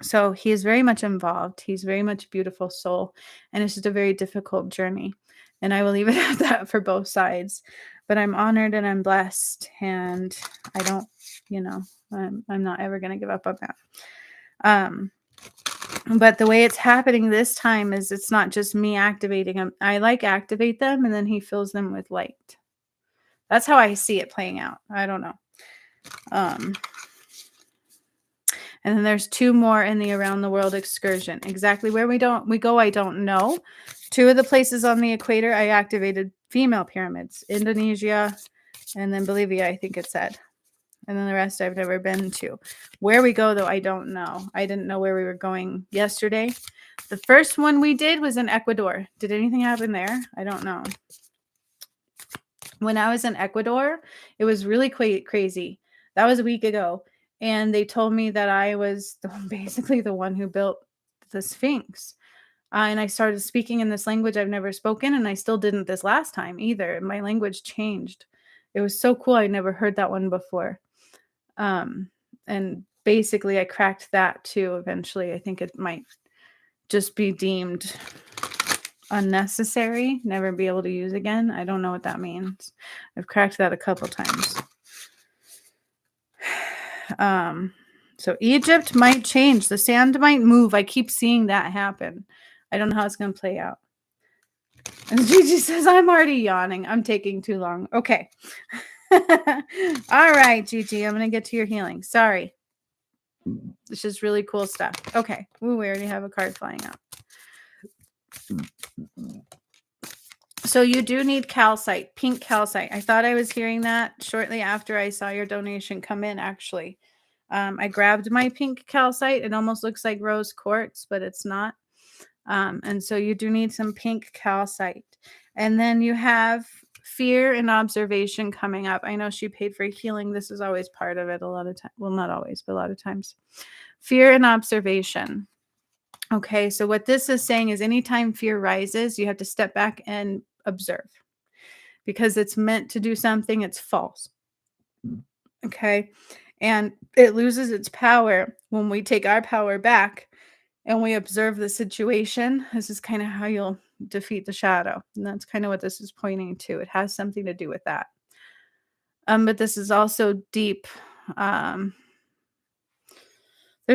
So he is very much involved. He's very much a beautiful soul. And it's just a very difficult journey. And I will leave it at that for both sides. But I'm honored and I'm blessed. And I don't, I'm not ever going to give up on that. But the way it's happening this time is it's not just me activating them. I activate them and then he fills them with light. That's how I see it playing out. I don't know. And then there's 2 more in the Around the World excursion. Exactly where we go, I don't know. 2 of the places on the equator, I activated female pyramids. Indonesia and then Bolivia, I think it said. And then the rest I've never been to. Where we go, though, I don't know. I didn't know where we were going yesterday. The first one we did was in Ecuador. Did anything happen there? I don't know. When I was in Ecuador, it was really quite crazy. That was a week ago. And they told me that I was basically the one who built the Sphinx. And I started speaking in this language I've never spoken, and I still didn't this last time either. My language changed. It was so cool. I never heard that one before. And basically I cracked that too eventually. I think it might just be deemed unnecessary, never be able to use again. I don't know what that means. I've cracked that a couple times. So Egypt might change. The sand might move. I keep seeing that happen. I don't know how it's going to play out. And Gigi says, I'm already yawning. I'm taking too long. Okay. All right, Gigi, I'm going to get to your healing. Sorry. This is really cool stuff. Okay. Ooh, we already have a card flying out. So you do need calcite, pink calcite. I thought I was hearing that shortly after I saw your donation come in, actually. I grabbed my pink calcite. It almost looks like rose quartz, but it's not. And so you do need some pink calcite. And then you have fear and observation coming up. I know she paid for healing. This is always part of it a lot of times. Well, not always, but a lot of times. Fear and observation. Okay, so what this is saying is anytime fear rises, you have to step back and observe because it's meant to do something, it's false. Okay, and it loses its power when we take our power back and we observe the situation. This is kind of how you'll defeat the shadow. And that's kind of what this is pointing to. It has something to do with that. But this is also deep. There's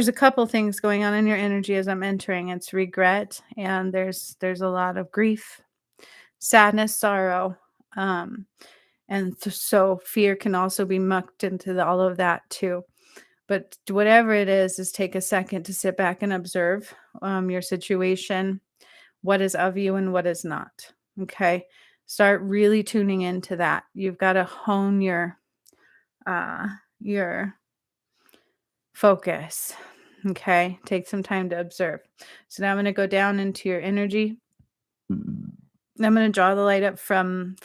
a couple things going on in your energy as I'm entering. It's regret, and there's a lot of grief, sadness, sorrow, and so fear can also be mucked into all of that too. But whatever it is take a second to sit back and observe your situation, what is of you and what is not. Okay, start really tuning into that. You've got to hone your focus. Okay, take some time to observe. So now I'm going to go down into your energy. I'm going to draw the light up from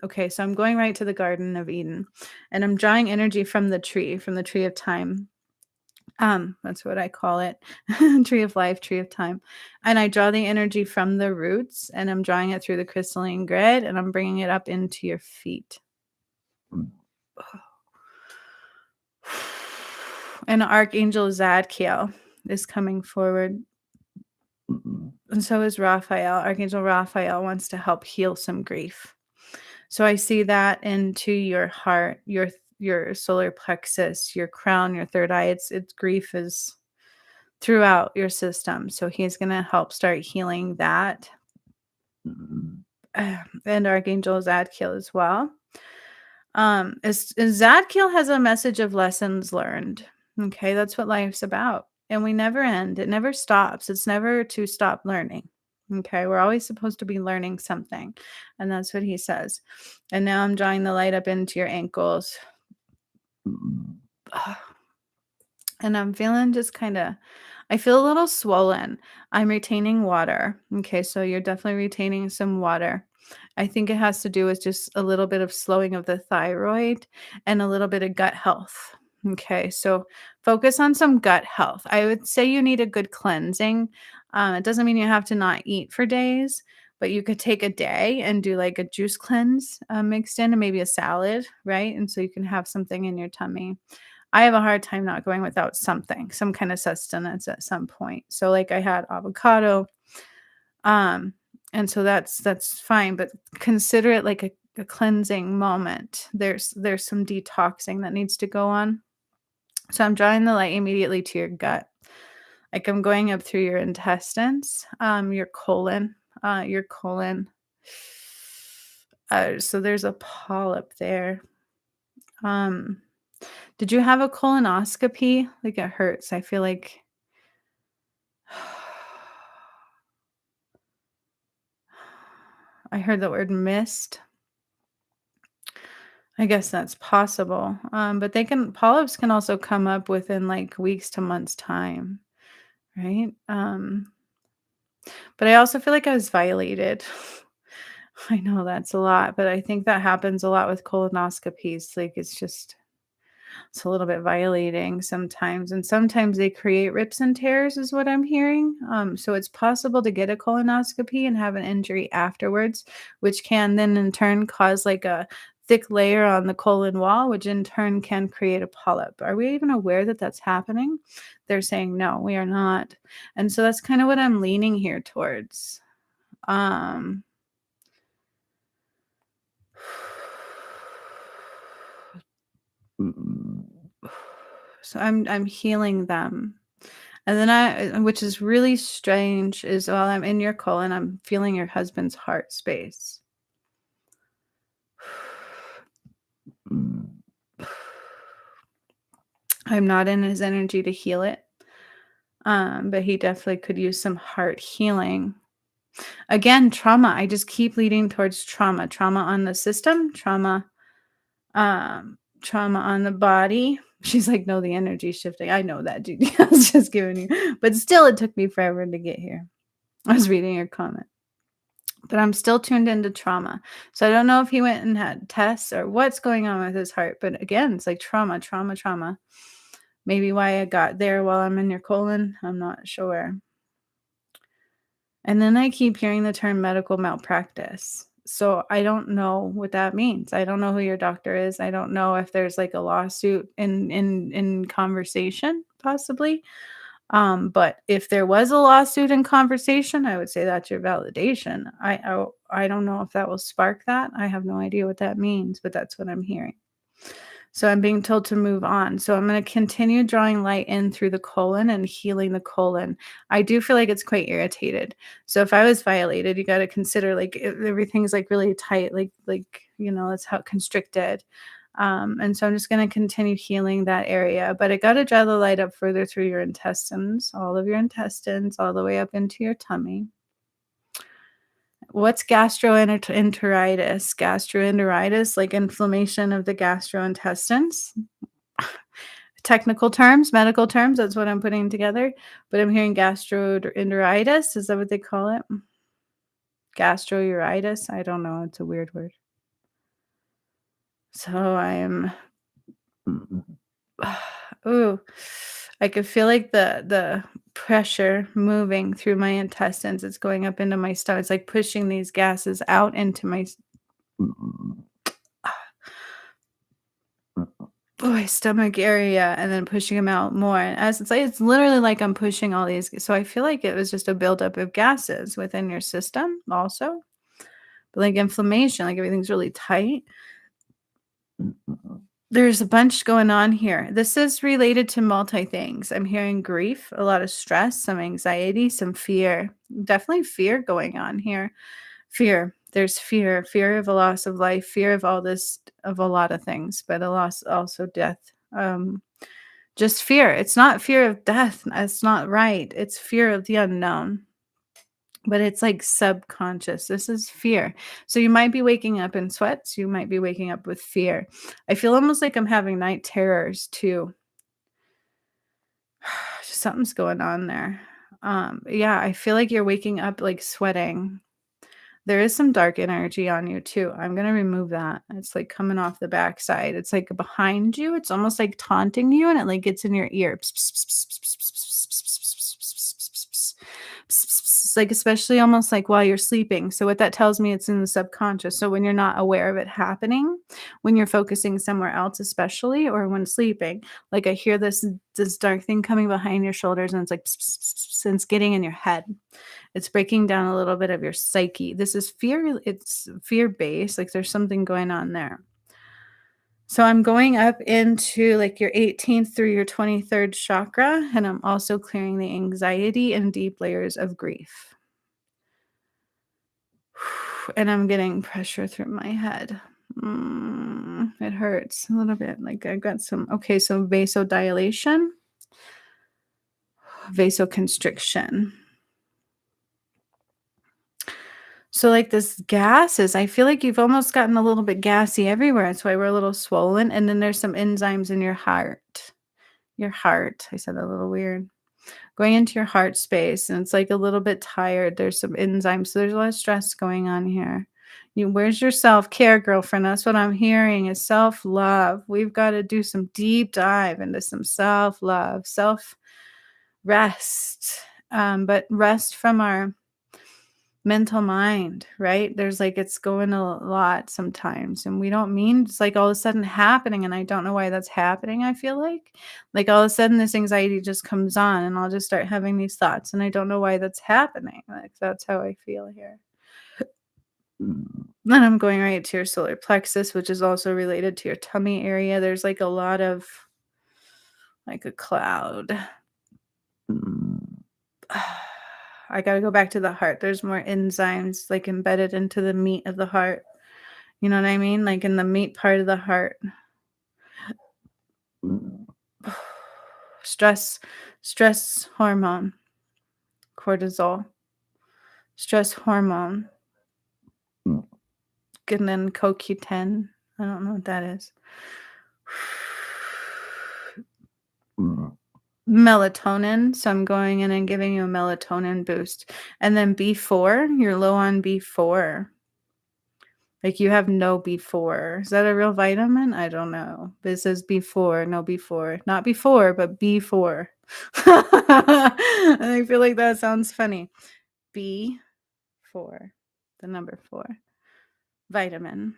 okay, so I'm going right to the Garden of Eden, and I'm drawing energy from the tree of time. That's what I call it. Tree of life, tree of time. And I draw the energy from the roots, and I'm drawing it through the crystalline grid, and I'm bringing it up into your feet. And Archangel Zadkiel is coming forward. And so is Raphael. Archangel Raphael wants to help heal some grief. So I see that into your heart, your solar plexus, your crown, your third eye. It's grief is throughout your system. So he's going to help start healing that. And Archangel Zadkiel as well. Zadkiel has a message of lessons learned. Okay, that's what life's about. And we never end. It never stops. It's never to stop learning. Okay, we're always supposed to be learning something. And that's what he says. And now I'm drawing the light up into your ankles. And I'm feeling just kind of, I feel a little swollen. I'm retaining water. Okay, so you're definitely retaining some water. I think it has to do with just a little bit of slowing of the thyroid and a little bit of gut health. Okay, so focus on some gut health. I would say you need a good cleansing. It doesn't mean you have to not eat for days, but you could take a day and do like a juice cleanse mixed in and maybe a salad, right? And so you can have something in your tummy. I have a hard time not going without something, some kind of sustenance at some point. So like I had avocado, and so that's fine, but consider it like a cleansing moment. There's some detoxing that needs to go on. So I'm drawing the light immediately to your gut. Like I'm going up through your intestines, your colon, your colon. So there's a polyp there. Did you have a colonoscopy? Like it hurts. I feel like I heard the word missed. I guess that's possible. But polyps can also come up within like weeks to months time, right? But I also feel like I was violated. I know that's a lot, but I think that happens a lot with colonoscopies. Like it's a little bit violating sometimes, and sometimes they create rips and tears is what I'm hearing. So it's possible to get a colonoscopy and have an injury afterwards, which can then in turn cause like a thick layer on the colon wall, which in turn can create a polyp. Are we even aware that that's happening? They're saying no, we are not. And so that's kind of what I'm leaning here towards. So I'm healing them. And then which is really strange, is while I'm in your colon, I'm feeling your husband's heart space. I'm not in his energy to heal it. But he definitely could use some heart healing. Again, trauma. I just keep leading towards trauma. Trauma on the system, trauma on the body. She's like, no, the energy's shifting. I know that, dude. I was just giving you, but still, it took me forever to get here. I was reading your comment, but I'm still tuned into trauma. So I don't know if he went and had tests or what's going on with his heart. But again, it's like trauma, trauma, trauma. Maybe why I got there while I'm in your colon. I'm not sure. And then I keep hearing the term medical malpractice. So I don't know what that means. I don't know who your doctor is. I don't know if there's like a lawsuit in conversation, possibly. But if there was a lawsuit in conversation, I would say that's your validation. I don't know if that will spark that. I have no idea what that means, but that's what I'm hearing. So I'm being told to move on. So I'm going to continue drawing light in through the colon and healing the colon. I do feel like it's quite irritated. So if I was violated, you got to consider like everything's like really tight, it's how constricted. And so I'm just going to continue healing that area, but I got to draw the light up further through your intestines, all of your intestines, all the way up into your tummy. What's gastroenteritis? Gastroenteritis, like inflammation of the gastrointestines. Technical terms, medical terms, that's what I'm putting together. But I'm hearing gastroenteritis. Is that what they call it? Gastroenteritis. I don't know. It's a weird word. So I am. Ooh, I could feel like the pressure moving through my intestines. It's going up into my stomach. It's like pushing these gases out into my stomach area and then pushing them out more. And as it's literally like I'm pushing all these. So I feel like it was just a buildup of gases within your system also. But like inflammation, like everything's really tight. There's a bunch going on here. This is related to multi things. I'm hearing grief, a lot of stress, some anxiety, some fear. Definitely fear going on here. Fear. There's fear of a loss of life, fear of all this, of a lot of things, but a loss, also death. Just fear. It's not fear of death. It's not right. It's fear of the unknown, but it's like subconscious. This is fear. So you might be waking up in sweats. You might be waking up with fear. I feel almost like I'm having night terrors too. Something's going on there. Yeah, I feel like you're waking up like sweating. There is some dark energy on you too. I'm gonna remove that. It's like coming off the backside. It's like behind you. It's almost like taunting you, and it like gets in your ear. It's like especially almost like while you're sleeping. So what that tells me, it's in the subconscious. So when you're not aware of it happening, when you're focusing somewhere else, especially, or when sleeping, like I hear this dark thing coming behind your shoulders, and it's like and it's getting in your head. It's breaking down a little bit of your psyche. This is fear. It's fear based. Like there's something going on there. So I'm going up into like your 18th through your 23rd chakra, and I'm also clearing the anxiety and deep layers of grief. And I'm getting pressure through my head. It hurts a little bit. Like I got some, okay, so vasodilation, vasoconstriction. So like this gases, I feel like you've almost gotten a little bit gassy everywhere. That's why we're a little swollen. And then there's some enzymes in your heart. Your heart. I said that a little weird. Going into your heart space, and it's like a little bit tired. There's some enzymes. So there's a lot of stress going on here. Where's your self-care, girlfriend? That's what I'm hearing is self-love. We've got to do some deep dive into some self-love, self-rest. But rest from our mental mind, right? There's like it's going a lot sometimes, and we don't mean it's like all of a sudden happening, and I don't know why that's happening. I feel like all of a sudden this anxiety just comes on, and I'll just start having these thoughts, and I don't know why that's happening. Like that's how I feel here. Then I'm going right to your solar plexus, which is also related to your tummy area. There's like a lot of like a cloud. I gotta go back to the heart. There's more enzymes like embedded into the meat of the heart. You know what I mean? Like in the meat part of the heart. stress hormone, cortisol, stress hormone, and then CoQ10. I don't know what that is. Melatonin, so I'm going in and giving you a melatonin boost. And then B4, you're low on B4. Like you have no B4. Is that a real vitamin? I don't know. But it says B4, no B4. Not B4, but B4. I feel like that sounds funny. B4, the number 4. Vitamin.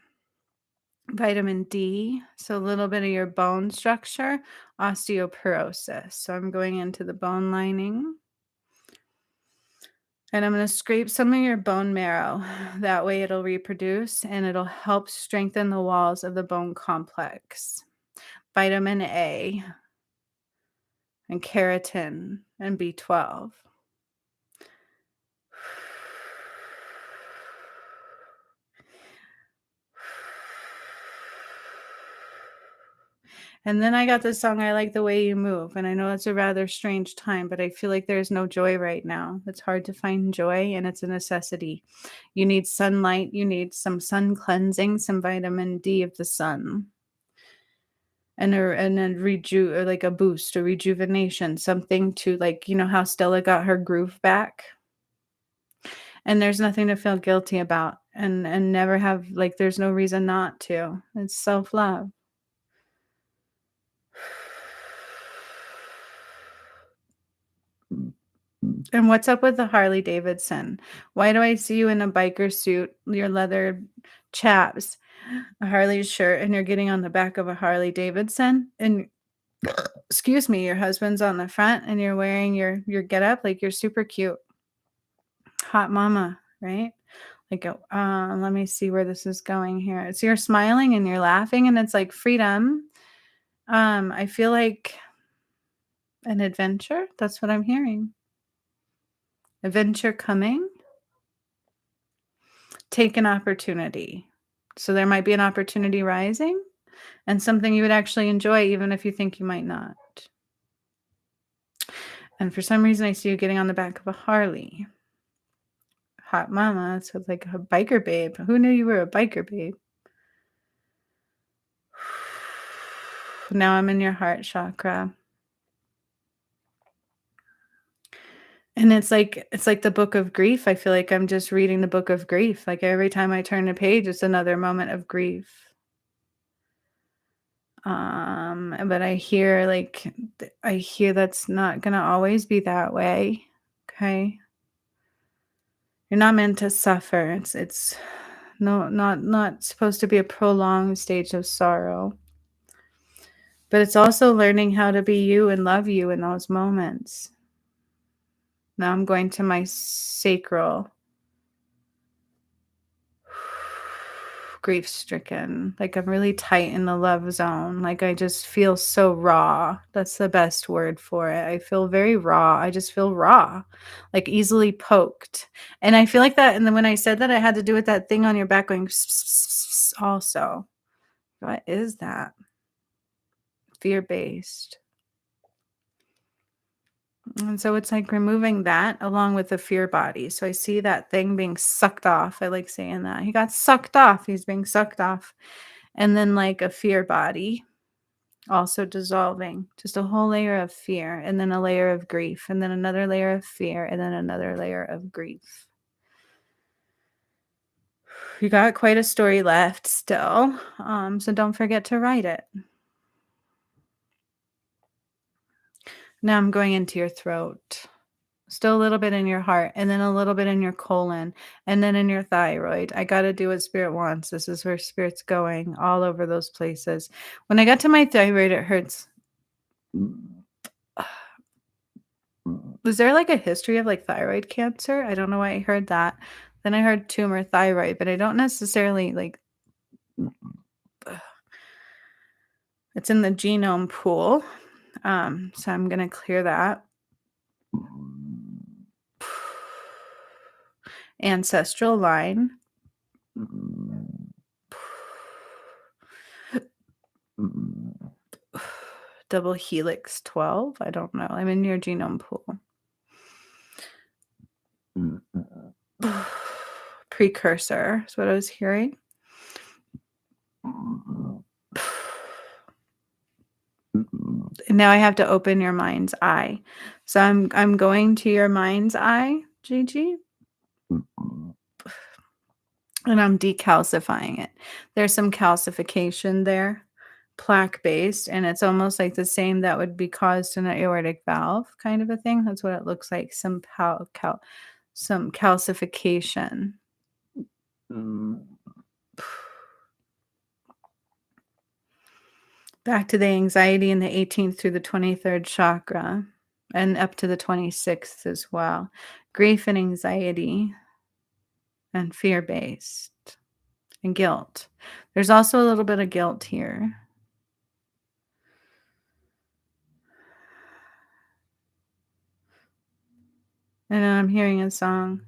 Vitamin D, so a little bit of your bone structure, osteoporosis. So I'm going into the bone lining. And I'm going to scrape some of your bone marrow. That way it'll reproduce and it'll help strengthen the walls of the bone complex. Vitamin A and keratin and B12. And then I got this song, I Like the Way You Move. And I know it's a rather strange time, but I feel like there's no joy right now. It's hard to find joy and it's a necessity. You need sunlight, you need some sun cleansing, some vitamin D of the sun. And a like a boost, a rejuvenation, something to like, you know how Stella got her groove back? And there's nothing to feel guilty about and never have like there's no reason not to. It's self-love. And what's up with the Harley Davidson? Why do I see you in a biker suit, your leather chaps, a Harley shirt, and you're getting on the back of a Harley Davidson? And excuse me, your husband's on the front and you're wearing your getup like you're super cute. Hot mama, right? Like, let me see where this is going here. So you're smiling and you're laughing and it's like freedom. I feel like an adventure. That's what I'm hearing. Adventure coming. Take an opportunity. So there might be an opportunity rising and something you would actually enjoy, even if you think you might not. And for some reason, I see you getting on the back of a Harley. Hot mama. So it's like a biker babe. Who knew you were a biker babe? Now I'm in your heart chakra. And it's like the book of grief. I feel like I'm just reading the book of grief. Like every time I turn a page, it's another moment of grief. But I hear that's not gonna always be that way. Okay. You're not meant to suffer. It's not supposed to be a prolonged stage of sorrow. But it's also learning how to be you and love you in those moments. Now I'm going to my sacral. Grief stricken. Like I'm really tight in the love zone. Like I just feel so raw. That's the best word for it. I feel very raw. I just feel raw, like easily poked. And I feel like that. And then when I said that, I had to do with that thing on your back going also. What is that? Fear-based. And so it's like removing that along with the fear body. So I see that thing being sucked off. I like saying that. He got sucked off. He's being sucked off. And then like a fear body also dissolving. Just a whole layer of fear and then a layer of grief and then another layer of fear and then another layer of grief. You got quite a story left still. So don't forget to write it. Now I'm going into your throat. Still a little bit in your heart, and then a little bit in your colon, and then in your thyroid. I got to do what spirit wants. This is where spirit's going, all over those places. When I got to my thyroid, it hurts. Was there like a history of like thyroid cancer? I don't know why I heard that. Then I heard tumor thyroid, but I don't necessarily like it's in the genome pool. So I'm going to clear that. Ancestral line. double helix 12. I don't know. I'm in your genome pool. Precursor is what I was hearing. And now I have to open your mind's eye. So I'm going to your mind's eye, Gigi. And I'm decalcifying it. There's some calcification there, plaque-based, and it's almost like the same that would be caused in an aortic valve kind of a thing. That's what it looks like, some calcification. Back to the anxiety in the 18th through the 23rd chakra and up to the 26th as well. Grief and anxiety and fear-based and guilt. There's also a little bit of guilt here. And then I'm hearing a song.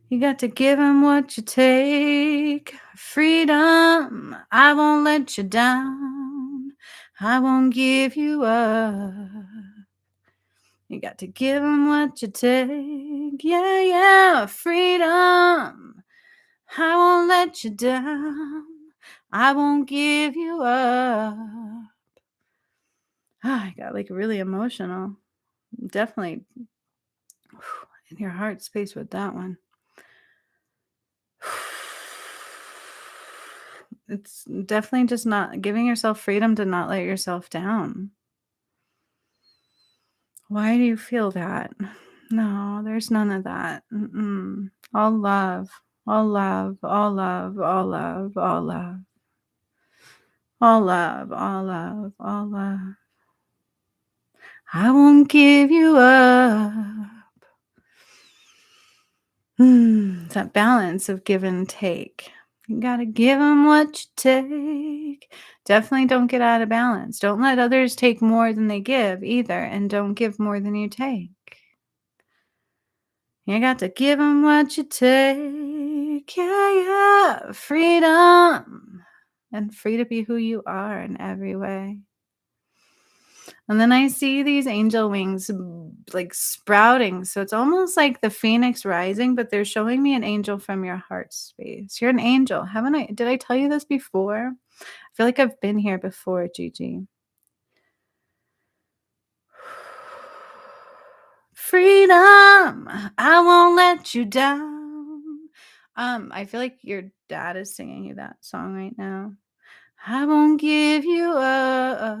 You got to give him what you take. Freedom, I won't let you down. I won't give you up. You got to give him what you take. Yeah, yeah, freedom. I won't let you down. I won't give you up. I got like really emotional. Definitely in your heart space with that one. It's definitely just not giving yourself freedom to not let yourself down. Why do you feel that? No, there's none of that. All love, all love, all love, all love, all love. All love, all love, all love. I won't give you up. That balance of give and take. You gotta give them what you take. Definitely don't get out of balance. Don't let others take more than they give either, and don't give more than you take. You got to give them what you take. Yeah, yeah. Freedom. And free to be who you are in every way. And then I see these angel wings like sprouting. So it's almost like the phoenix rising, but they're showing me an angel from your heart space. You're an angel. Did I tell you this before? I feel like I've been here before, Gigi. Freedom, I won't let you down. I feel like your dad is singing you that song right now. I won't give you up.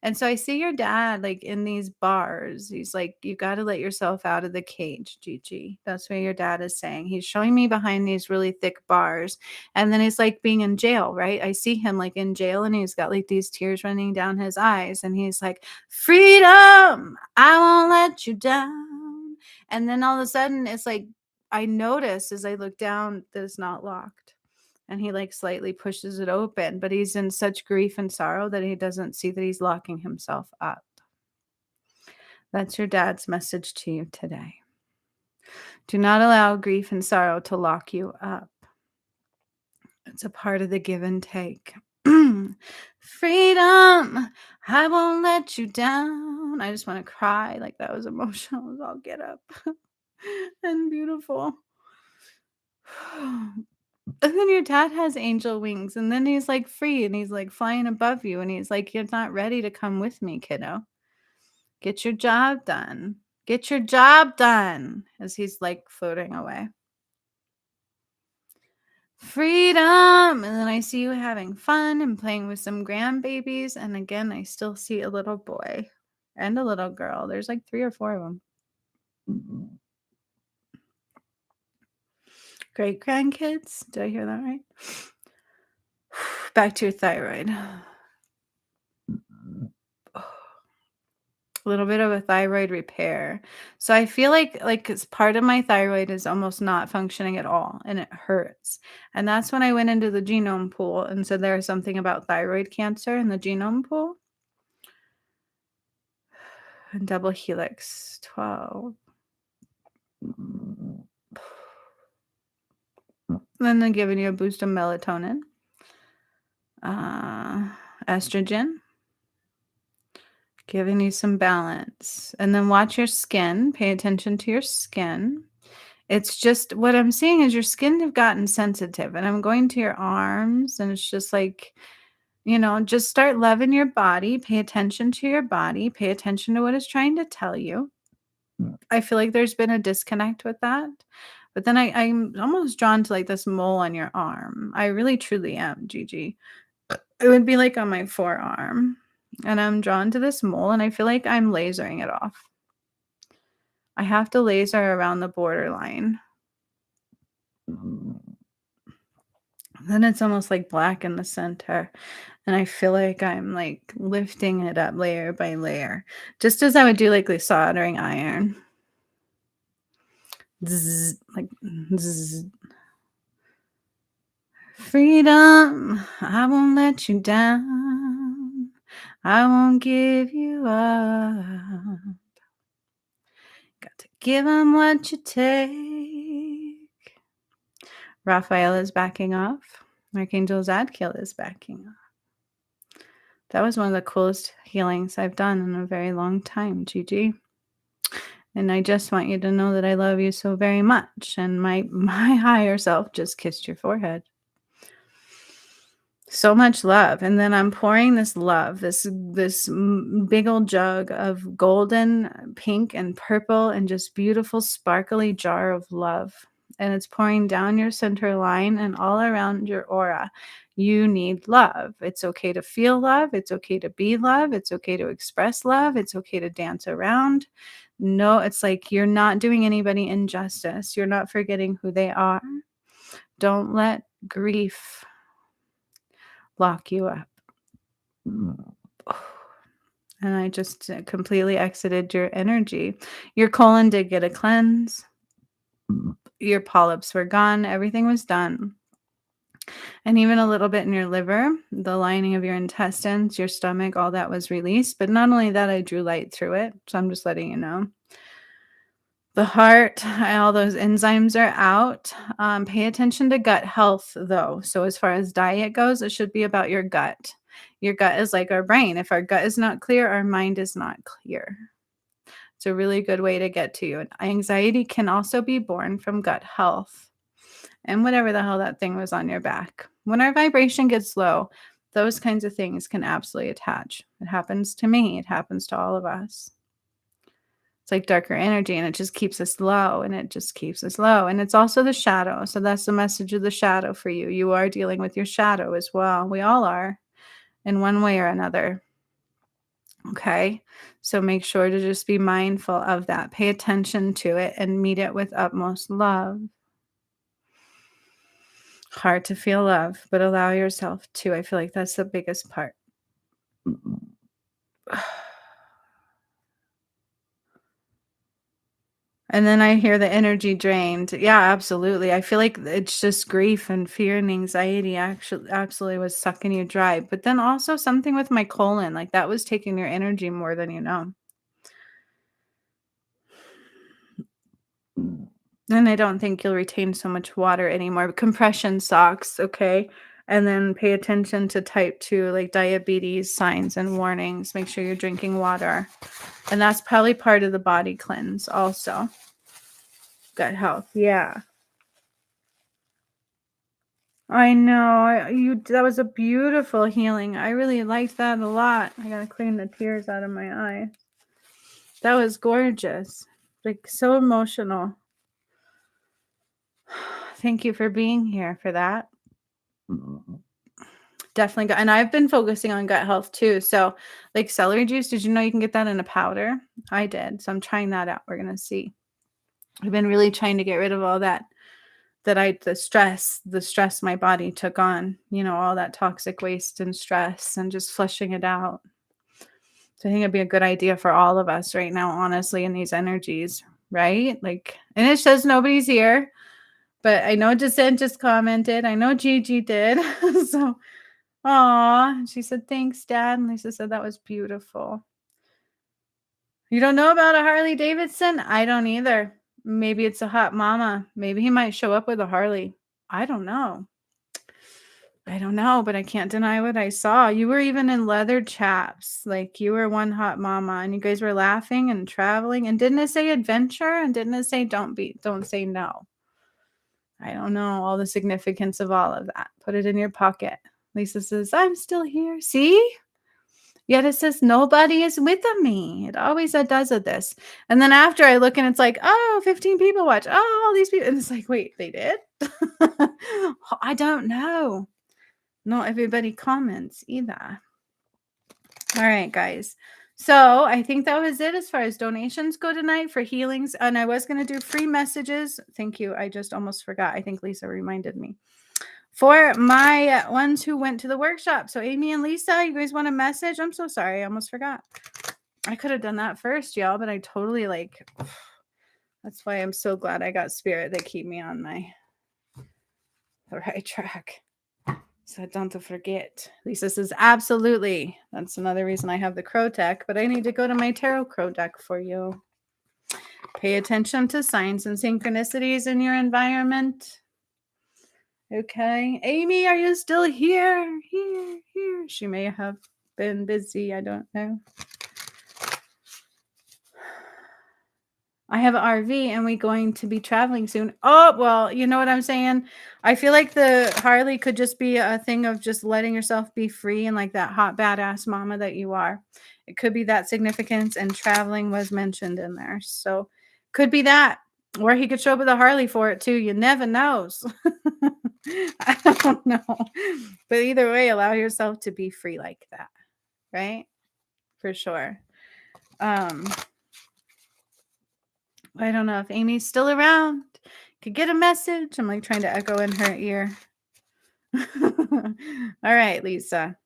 And so I see your dad like in these bars. He's like, you got to let yourself out of the cage, Gigi. That's what your dad is saying. He's showing me behind these really thick bars. And then it's like being in jail, right? I see him like in jail and he's got like these tears running down his eyes. And he's like, freedom, I won't let you down. And then all of a sudden it's like, I notice as I look down that it's not locked. And he like slightly pushes it open, but he's in such grief and sorrow that he doesn't see that he's locking himself up. That's your dad's message to you today. Do not allow grief and sorrow to lock you up. It's a part of the give and take. Freedom, I won't let you down. I just want to cry. Like that was emotional. I'll get up. And beautiful. And then your dad has angel wings, and then he's like free and he's like flying above you, and he's like, you're not ready to come with me, kiddo. Get your job done. Get your job done. As he's like floating away. Freedom. And then I see you having fun and playing with some grandbabies. And again, I still see a little boy and a little girl. There's like 3 or 4 of them. Great grandkids. Did I hear that right? Back to your thyroid. A little bit of a thyroid repair. So I feel like it's part of my thyroid is almost not functioning at all and it hurts. And that's when I went into the genome pool and said there was something about thyroid cancer in the genome pool. And double helix 12. Then they're giving you a boost of melatonin, estrogen, Giving you some balance. And then watch your skin. Pay attention to your skin. It's just what I'm seeing is your skin have gotten sensitive, and I'm going to your arms, and it's just like, just start loving your body. Pay attention to your body. Pay attention to what it's trying to tell you. I feel like there's been a disconnect with that. But then I'm almost drawn to like this mole on your arm. I really truly am, Gigi. It would be like on my forearm. And I'm drawn to this mole, and I feel like I'm lasering it off. I have to laser around the borderline. Then it's almost like black in the center. And I feel like I'm like lifting it up layer by layer, just as I would do like the soldering iron. Zzz, like zzz. Freedom, I won't let you down. I won't give you up. Got to give them what you take. Raphael is backing off. Archangel Zadkiel is backing off. That was one of the coolest healings I've done in a very long time, Gigi. And I just want you to know that I love you so very much. And my higher self just kissed your forehead. So much love. And then I'm pouring this love, this big old jug of golden, pink, and purple, and just beautiful, sparkly jar of love. And it's pouring down your center line and all around your aura. You need love. It's okay to feel love. It's okay to be love. It's okay to express love. It's okay to dance around. No, it's like you're not doing anybody injustice. You're not forgetting who they are. Don't let grief lock you up. And I just completely exited your energy. Your colon did get a cleanse. Your polyps were gone. Everything was done. And even a little bit in your liver, the lining of your intestines, your stomach, all that was released. But not only that, I drew light through it. So I'm just letting you know. The heart, all those enzymes are out. Pay attention to gut health, though. So as far as diet goes, it should be about your gut. Your gut is like our brain. If our gut is not clear, our mind is not clear. It's a really good way to get to you. And anxiety can also be born from gut health and whatever the hell that thing was on your back. When our vibration gets low, those kinds of things can absolutely attach. It happens to me. It happens to all of us. It's like darker energy, and it just keeps us low, and it just keeps us low. And it's also the shadow. So that's the message of the shadow for you. You are dealing with your shadow as well. We all are in one way or another. Okay. So make sure to just be mindful of that. Pay attention to it and meet it with utmost love. Hard to feel love, but allow yourself to. I feel like that's the biggest part. And then I hear the energy drained. Yeah, absolutely. I feel like it's just grief and fear and anxiety actually absolutely was sucking you dry. But then also something with my colon, like that was taking your energy more than you know. And I don't think you'll retain so much water anymore. But compression socks, okay? And then pay attention to type 2, like diabetes signs and warnings. Make sure you're drinking water. And that's probably part of the body cleanse also. Gut health, yeah. I know. That was a beautiful healing. I really liked that a lot. I gotta clean the tears out of my eyes. That was gorgeous. Like so emotional. Thank you for being here for that. Definitely and I've been focusing on gut health too. So like celery juice, did you know you can get that in a powder? I did. So I'm trying that out. We're gonna see. I've been really trying to get rid of all that the stress my body took on, all that toxic waste and stress and just flushing it out. So I think it'd be a good idea for all of us right now, honestly, in these energies, right? Like, and it says nobody's here, but I know Descent just commented. I know Gigi did. So, aw, she said, thanks, Dad. And Lisa said that was beautiful. You don't know about a Harley Davidson? I don't either. Maybe it's a hot mama. Maybe he might show up with a Harley. I don't know. I don't know, but I can't deny what I saw. You were even in leather chaps. Like you were one hot mama and you guys were laughing and traveling. And didn't it say adventure? And didn't it say don't say no? I don't know all the significance of all of that. Put it in your pocket. Lisa says, I'm still here. See? Yet it says nobody is with me. It always does it this. And then after I look and it's like, oh, 15 people watch. Oh, all these people. And it's like, wait, they did? I don't know. Not everybody comments either. All right, guys. So I think that was it as far as donations go tonight for healings. And I was going to do free messages. Thank you. I just almost forgot. I think Lisa reminded me. For my ones who went to the workshop. So Amy and Lisa, you guys want a message? I'm so sorry. I almost forgot. I could have done that first, y'all, but I totally that's why I'm so glad I got Spirit. They keep me on the right track. So don't forget. Lisa says, absolutely. That's another reason I have the Crow deck, but I need to go to my Tarot Crow deck for you. Pay attention to signs and synchronicities in your environment. Okay. Amy, are you still here? Here. She may have been busy. I don't know. I have an RV and we're going to be traveling soon. Oh, well, you know what I'm saying? I feel like the Harley could just be a thing of just letting yourself be free and like that hot badass mama that you are. It could be that significance, and traveling was mentioned in there. So could be that. Or he could show up with a Harley for it too. You never knows. I don't know. But either way, allow yourself to be free like that. Right? For sure. I don't know if Amy's still around. Could get a message. I'm like trying to echo in her ear. All right, Lisa.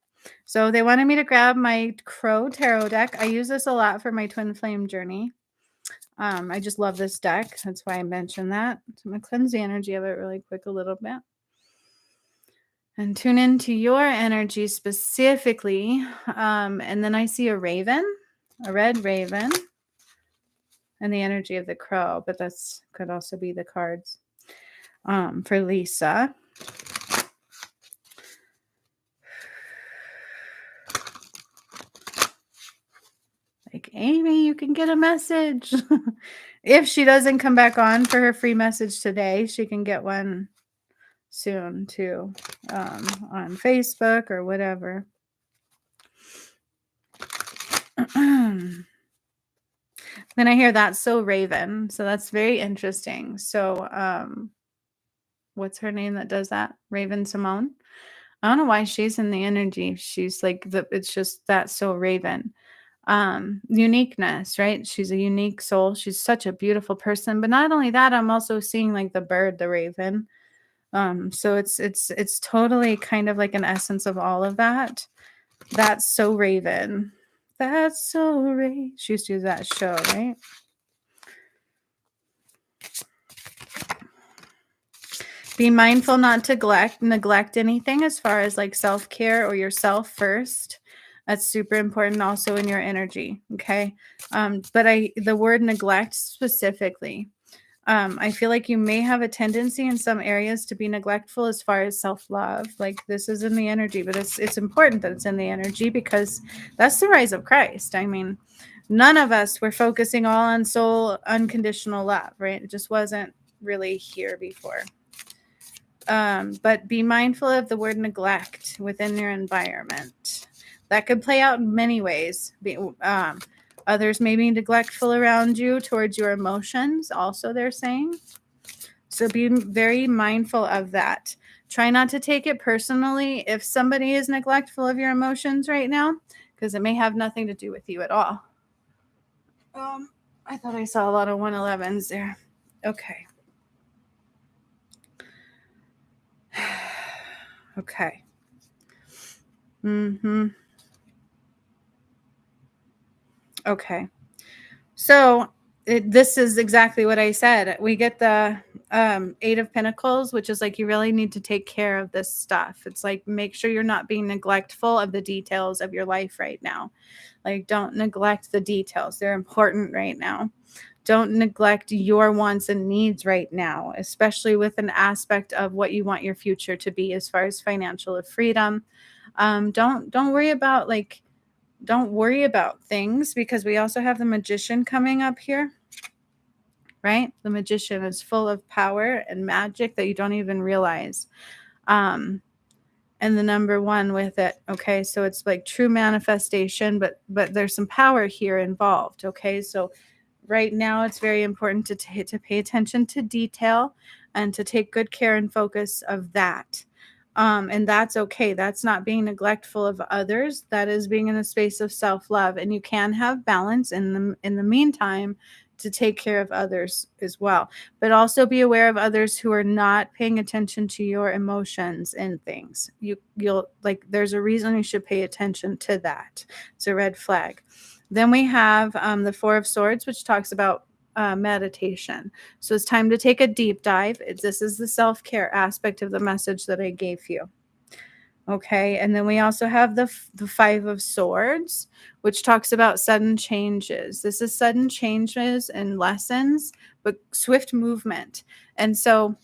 So they wanted me to grab my Crow Tarot deck. I use this a lot for my Twin Flame journey. I just love this deck. That's why I mentioned that. So I'm going to cleanse the energy of it really quick a little bit. And tune into your energy specifically. And then I see a raven, a red raven. And the energy of the crow, but that's could also be the cards for Lisa. Like, Amy, you can get a message. If she doesn't come back on for her free message today, she can get one soon too, on Facebook or whatever. Then I hear that's so Raven. So that's very interesting. So what's her name that does that? Raven Simone. I don't know why she's in the energy. She's like it's just that so Raven. Uniqueness, right? She's a unique soul. She's such a beautiful person. But not only that, I'm also seeing like the bird, the raven. So it's totally kind of like an essence of all of that. That's so Raven. That's so Raven. She used to do that show, right? Be mindful not to neglect anything as far as like self-care or yourself first. That's super important also in your energy. Okay. But the word neglect specifically, I feel like you may have a tendency in some areas to be neglectful as far as self-love. Like this is in the energy, but it's important that it's in the energy because that's the rise of Christ. I mean, none of us were focusing all on soul unconditional love, right? It just wasn't really here before. But be mindful of the word neglect within your environment. That could play out in many ways. Others may be neglectful around you towards your emotions, also they're saying. So be very mindful of that. Try not to take it personally if somebody is neglectful of your emotions right now, because it may have nothing to do with you at all. I thought I saw a lot of 111s there. Okay. Okay. Okay. So this is exactly what I said. We get the Eight of Pentacles, which is like you really need to take care of this stuff. It's like make sure you're not being neglectful of the details of your life right now. Like don't neglect the details. They're important right now. Don't neglect your wants and needs right now, especially with an aspect of what you want your future to be as far as financial freedom. Don't worry about don't worry about things, because we also have the Magician coming up here, right? The Magician is full of power and magic that you don't even realize. And the number one with it. Okay, so it's like true manifestation, but there's some power here involved. Okay, so right now it's very important to pay attention to detail and to take good care and focus of that. And that's okay. That's not being neglectful of others. That is being in a space of self-love. And you can have balance in the meantime to take care of others as well. But also be aware of others who are not paying attention to your emotions and things. You'll like there's a reason you should pay attention to that. It's a red flag. Then we have the Four of Swords, which talks about meditation. So it's time to take a deep dive. This is the self-care aspect of the message that I gave you. Okay, and then we also have the Five of Swords, which talks about sudden changes. This is sudden changes and lessons, but swift movement. And so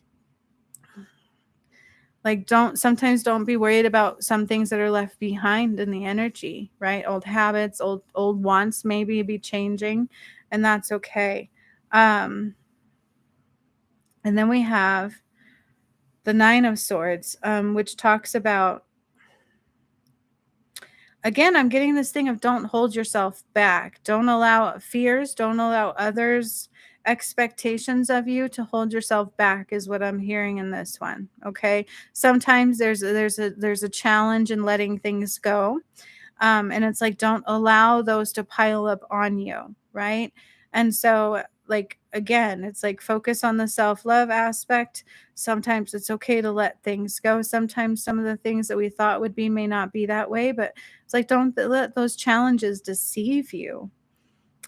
like sometimes don't be worried about some things that are left behind in the energy, right? Old habits, old wants maybe be changing, and that's okay. And then we have the Nine of Swords, which talks about, again, I'm getting this thing of don't hold yourself back. Don't allow fears, don't allow others' expectations of you to hold yourself back, is what I'm hearing in this one. Okay. Sometimes there's a challenge in letting things go. And it's like, don't allow those to pile up on you. Right. And so, like, again, it's like focus on the self-love aspect. Sometimes it's okay to let things go. Sometimes some of the things that we thought would be may not be that way, but it's like, don't let those challenges deceive you.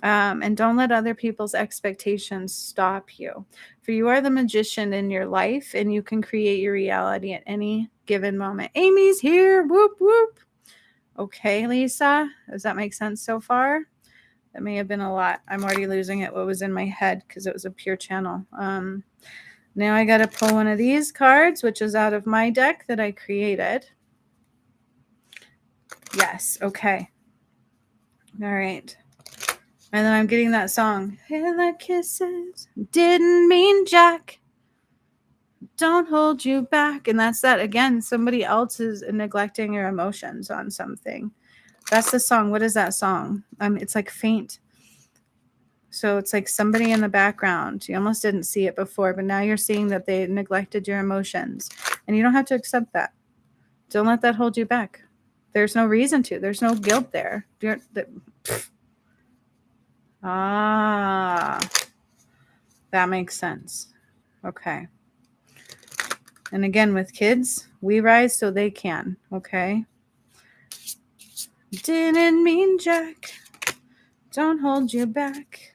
And don't let other people's expectations stop you. For you are the magician in your life, and you can create your reality at any given moment. Amy's here. Whoop, whoop. Okay, Lisa. Does that make sense so far? That may have been a lot. I'm already losing it, what was in my head, because it was a pure channel. Now I got to pull one of these cards, which is out of my deck that I created. Yes. Okay. All right. And then I'm getting that song. Hey, like kisses didn't mean jack. Don't hold you back. And that's that. Again, somebody else is neglecting your emotions on something. That's the song. What is that song? It's like faint. So it's like somebody in the background. You almost didn't see it before, but now you're seeing that they neglected your emotions. And you don't have to accept that. Don't let that hold you back. There's no reason to. There's no guilt there. That makes sense. Okay. And again, with kids, we rise so they can. Okay. Didn't mean jack. Don't hold you back.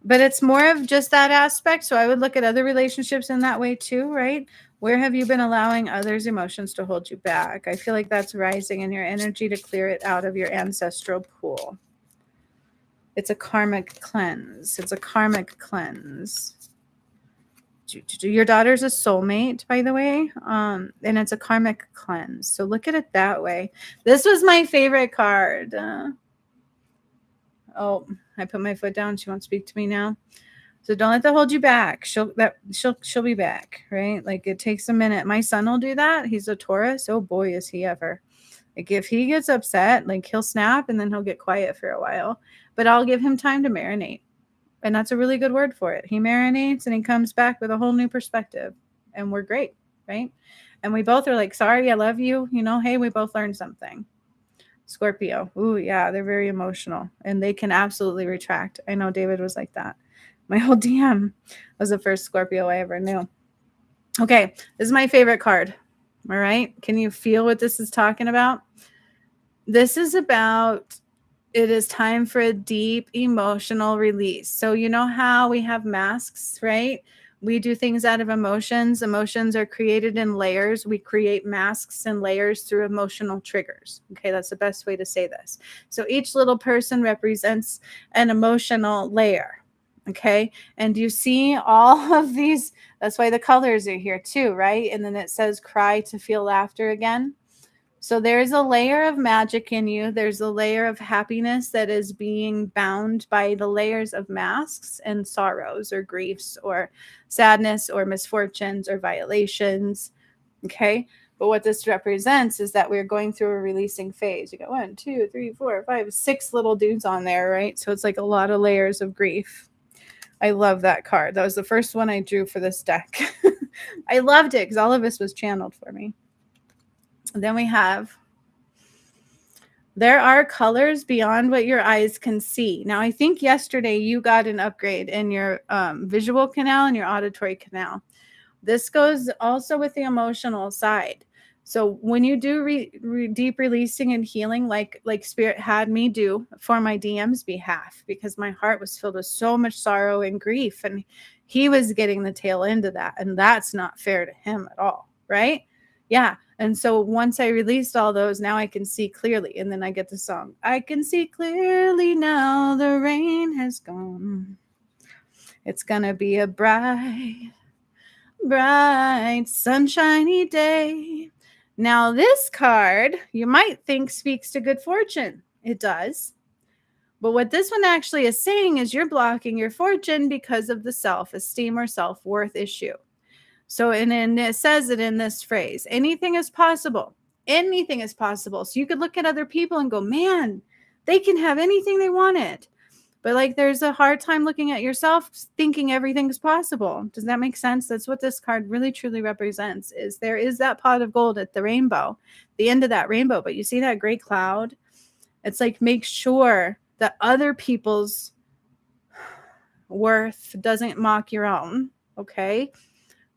But it's more of just that aspect. So I would look at other relationships in that way too, right? Where have you been allowing others' emotions to hold you back? I feel like that's rising in your energy to clear it out of your ancestral pool. It's a karmic cleanse. It's a karmic cleanse. Your daughter's a soulmate, by the way, and it's a karmic cleanse. So look at it that way. This was my favorite card. Oh, I put my foot down. She won't speak to me now. So don't let that hold you back. She'll be back, right? Like it takes a minute. My son will do that. He's a Taurus. Oh boy, is he ever. Like if he gets upset, like he'll snap and then he'll get quiet for a while. But I'll give him time to marinate. And that's a really good word for it. He marinates and he comes back with a whole new perspective. And we're great, right? And we both are like, sorry, I love you. You know, hey, we both learned something. Scorpio. Ooh, yeah, they're very emotional. And they can absolutely retract. I know David was like that. My whole DM was the first Scorpio I ever knew. Okay, this is my favorite card. All right. Can you feel what this is talking about? This is about, it is time for a deep emotional release. So you know how we have masks, right? We do things out of emotions. Emotions are created in layers. We create masks and layers through emotional triggers. Okay, that's the best way to say this. So each little person represents an emotional layer. Okay, and you see all of these. That's why the colors are here too, right? And then it says cry to feel laughter again. So there's a layer of magic in you. There's a layer of happiness that is being bound by the layers of masks and sorrows or griefs or sadness or misfortunes or violations. Okay. But what this represents is that we're going through a releasing phase. You got 1, 2, 3, 4, 5, 6 little dudes on there, right? So it's like a lot of layers of grief. I love that card. That was the first one I drew for this deck. I loved it because all of this was channeled for me. Then we have, there are colors beyond what your eyes can see. Now, I think yesterday you got an upgrade in your visual canal and your auditory canal. This goes also with the emotional side. So when you do deep releasing and healing, like Spirit had me do for my DM's behalf, because my heart was filled with so much sorrow and grief, and he was getting the tail end of that, and that's not fair to him at all, right? Yeah. And so once I released all those, now I can see clearly. And then I get the song, I can see clearly now, the rain has gone. It's gonna be a bright, sunshiny day. Now, this card you might think speaks to good fortune. It does. But what this one actually is saying is you're blocking your fortune because of the self-esteem or self-worth issue. So, and it says it in this phrase, anything is possible. Anything is possible. So you could look at other people and go, man, they can have anything they wanted. But like there's a hard time looking at yourself thinking everything's possible. Does that make sense? That's what this card really truly represents, is there is that pot of gold at the rainbow, the end of that rainbow. But you see that gray cloud? It's like, make sure that other people's worth doesn't mock your own. Okay.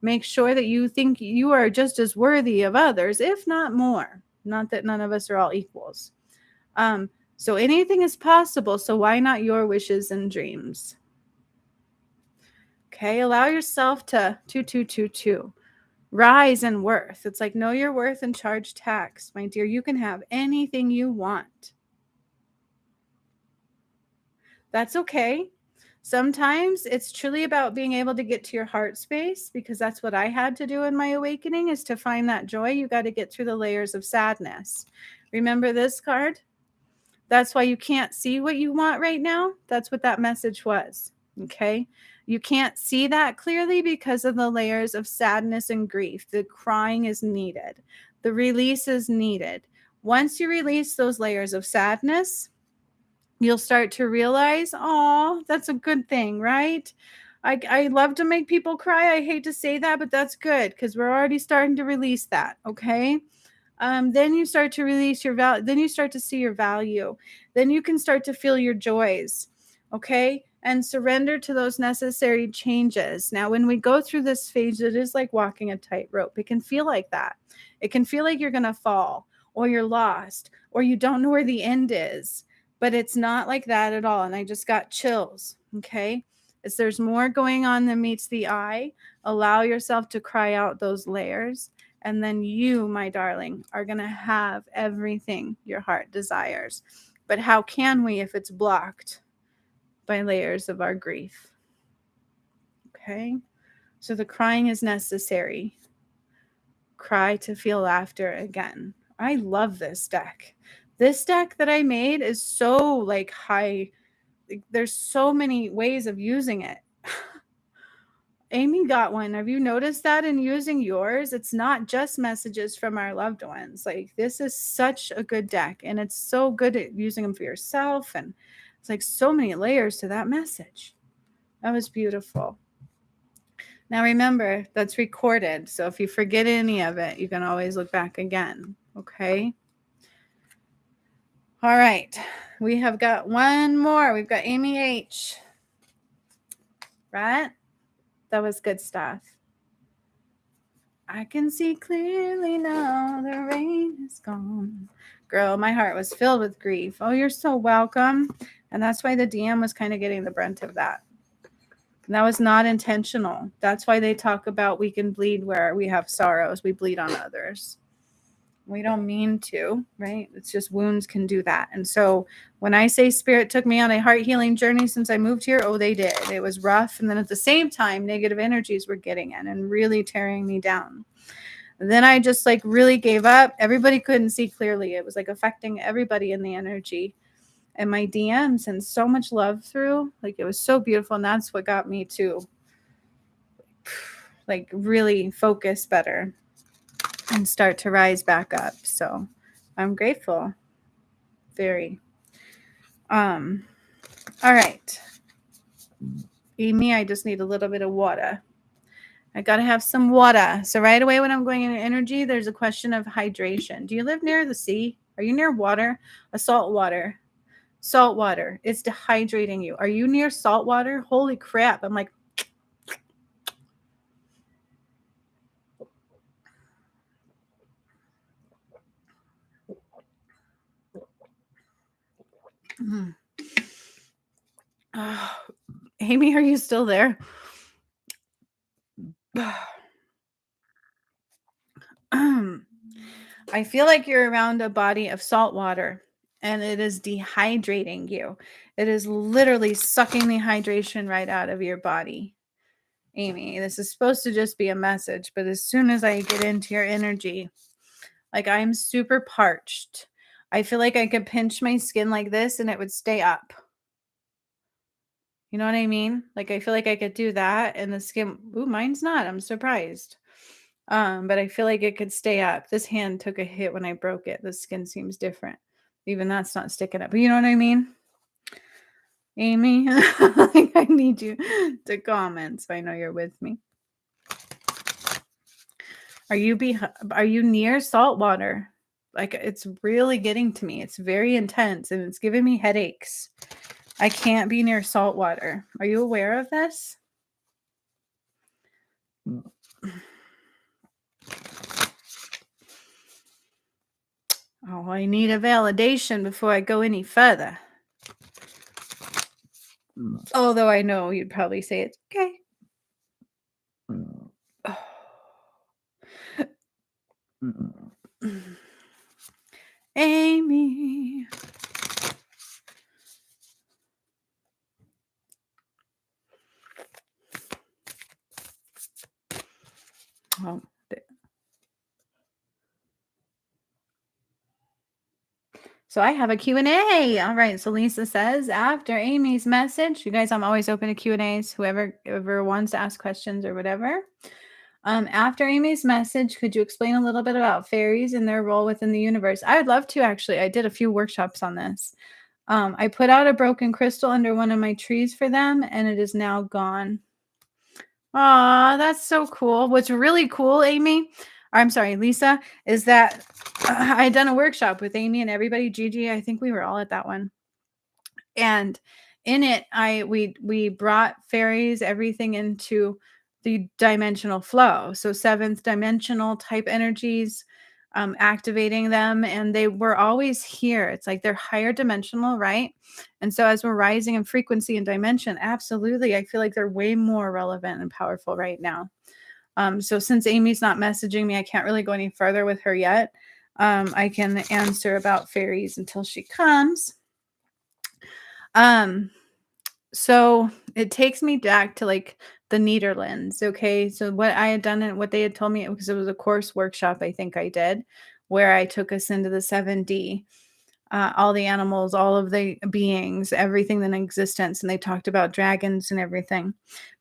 Make sure that you think you are just as worthy of others, if not more. Not that none of us are all equals. So anything is possible. So why not your wishes and dreams? Okay, allow yourself to 2222 rise in worth. It's like, know your worth and charge tax, my dear. You can have anything you want. That's okay. Sometimes it's truly about being able to get to your heart space, because that's what I had to do in my awakening, is to find that joy. You got to get through the layers of sadness. Remember this card? That's why you can't see what you want right now. That's what that message was. Okay. You can't see that clearly because of the layers of sadness and grief. The crying is needed. The release is needed. Once you release those layers of sadness, you'll start to realize, oh, that's a good thing, right? I love to make people cry. I hate to say that, but that's good because we're already starting to release that. Okay. Then you start to release your value. Then you start to see your value. Then you can start to feel your joys. Okay. And surrender to those necessary changes. Now, when we go through this phase, it is like walking a tightrope. It can feel like that. It can feel like you're going to fall, or you're lost, or you don't know where the end is. But it's not like that at all. And I just got chills. Okay. As there's more going on than meets the eye, allow yourself to cry out those layers. And then you, my darling, are going to have everything your heart desires. But how can we if it's blocked by layers of our grief? Okay. So the crying is necessary. Cry to feel laughter again. I love this deck. This deck that I made is so like high. There's so many ways of using it. Amy got one. Have you noticed that in using yours? It's not just messages from our loved ones. Like, this is such a good deck, and it's so good at using them for yourself. And it's like so many layers to that message. That was beautiful. Now remember, that's recorded. So if you forget any of it, you can always look back again. Okay. All right. We have got one more. We've got Amy H. Right? That was good stuff. I can see clearly now, the rain is gone. Girl, my heart was filled with grief. Oh, you're so welcome. And that's why the DM was kind of getting the brunt of that. And that was not intentional. That's why they talk about we can bleed where we have sorrows. We bleed on others. We don't mean to, right? It's just wounds can do that. And so when I say spirit took me on a heart healing journey since I moved here, oh, they did. It was rough. And then at the same time, negative energies were getting in and really tearing me down. And then I just like really gave up. Everybody couldn't see clearly. It was like affecting everybody in the energy. And my DMs and so much love through. Like it was so beautiful. And that's what got me to like really focus better and start to rise back up. So I'm grateful. Very. All right. Amy, I just need a little bit of water. I got to have some water. So right away when I'm going into energy, there's a question of hydration. Do you live near the sea? Are you near water? A salt water. Salt water. It's dehydrating you. Are you near salt water? Holy crap. I'm like, oh, Amy, are you still there? I feel like you're around a body of salt water and it is dehydrating you. It is literally sucking the hydration right out of your body. Amy, this is supposed to just be a message, but as soon as I get into your energy, like I'm super parched. I feel like I could pinch my skin like this and it would stay up. You know what I mean? Like I feel like I could do that and the skin, ooh, mine's not. I'm surprised. But I feel like it could stay up. This hand took a hit when I broke it. The skin seems different. Even that's not sticking up. But you know what I mean? Amy, I need you to comment so I know you're with me. Are you near salt water? Like it's really getting to me. It's very intense and it's giving me headaches. I can't be near salt water. Are you aware of this? Oh, I need a validation before I go any further. Although I know you'd probably say it's okay. Oh. Amy. Oh. So I have a Q&A. All right. So Lisa says, after Amy's message, you guys, I'm always open to Q&As, whoever wants to ask questions or whatever. After Amy's message, could you explain a little bit about fairies and their role within the universe? I would love to, actually. I did a few workshops on this. I put out a broken crystal under one of my trees for them, and it is now gone. Aw, that's so cool. What's really cool, Amy, I'm sorry, Lisa, is that I had done a workshop with Amy and everybody, Gigi. I think we were all at that one. And in it, we brought fairies, everything into the dimensional flow. So seventh dimensional type energies, activating them, and they were always here. It's like they're higher dimensional, right? And so as we're rising in frequency and dimension, absolutely, I feel like they're way more relevant and powerful right now. So since Amy's not messaging me, I can't really go any further with her yet. I can answer about fairies until she comes. So it takes me back to like the Netherlands. Okay. So what I had done and what they had told me, because it was a course workshop, I think I did, where I took us into the 7D, all the animals, all of the beings, everything in existence. And they talked about dragons and everything.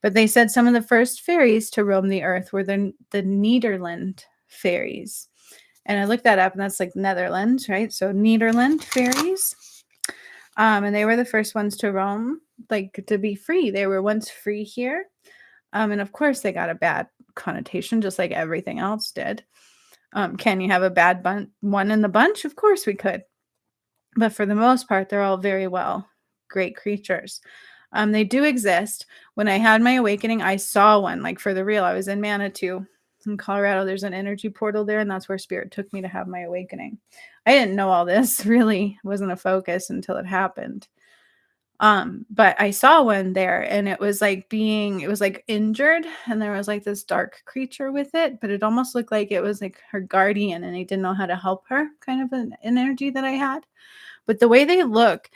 But they said some of the first fairies to roam the earth were the Nederland fairies. And I looked that up, and that's like Netherlands, right? So Nederland fairies. And they were the first ones to roam, like to be free. They were once free here. And of course, they got a bad connotation, just like everything else did. Can you have a bad one in the bunch? Of course we could. But for the most part, they're all very well, great creatures. They do exist. When I had my awakening, I saw one, like for the real. I was in Manitou in Colorado. There's an energy portal there, and that's where Spirit took me to have my awakening. I didn't know all this, really wasn't a focus until it happened. But I saw one there and it was like injured and there was like this dark creature with it, but it almost looked like it was like her guardian and I didn't know how to help her, kind of an energy that I had. But the way they look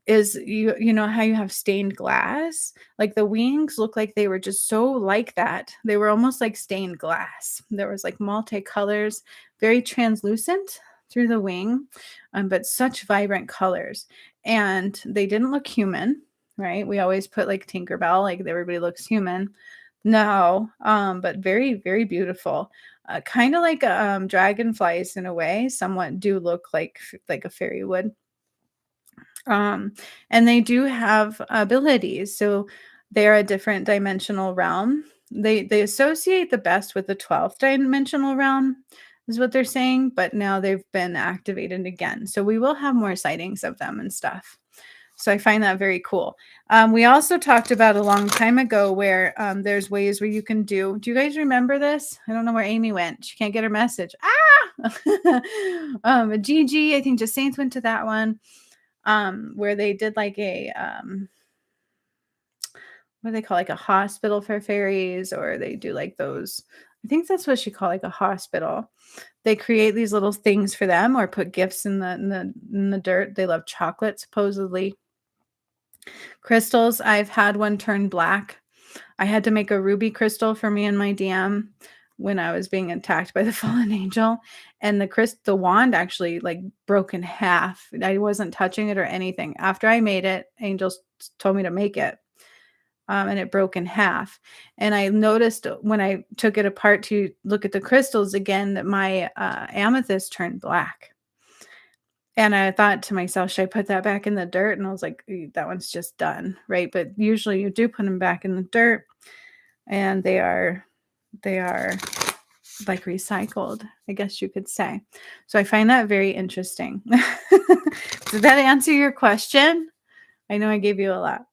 is you know how you have stained glass? Like, the wings look like they were just so like that. They were almost like stained glass. There was, like, multicolors, very translucent through the wing, but such vibrant colors, and they didn't look human, right? We always put, like, Tinkerbell, like, everybody looks human. No, but very, very beautiful. Kinda like, dragonflies in a way, somewhat do look like a fairy would. Um, and they do have abilities. So they're a different dimensional realm. They associate the best with the 12th dimensional realm, is what they're saying, but now they've been activated again. So we will have more sightings of them and stuff. So I find that very cool. We also talked about a long time ago where there's ways where you can do you guys remember this? I don't know where Amy went. She can't get her message. Ah! Gigi, I think just Saints went to that one where they did like what do they call like a hospital for fairies, or they do like those. I think that's what she called like a hospital. They create these little things for them, or put gifts in the dirt. They love chocolate, supposedly. Crystals. I've had one turn black. I had to make a ruby crystal for me and my DM when I was being attacked by the fallen angel, and the wand actually like broke in half. I wasn't touching it or anything. After I made it, angels told me to make it. And it broke in half. And I noticed when I took it apart to look at the crystals again that my amethyst turned black. And I thought to myself, should I put that back in the dirt? And I was like, that one's just done, right? But usually you do put them back in the dirt, and they are like recycled, I guess you could say. So I find that very interesting. Did that answer your question? I know I gave you a lot.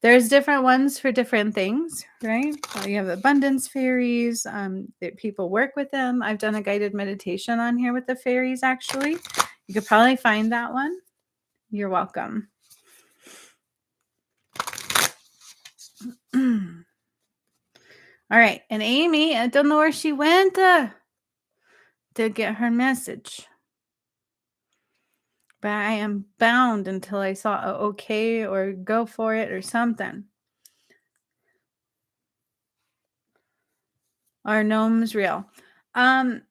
There's different ones for different things, right? You have abundance fairies. That people work with them. I've done a guided meditation on here with the fairies, actually. You could probably find that one. You're welcome. All right. And Amy, I don't know where she went to get her message. But I am bound until I saw a okay or go for it or something. Are gnomes real? Um,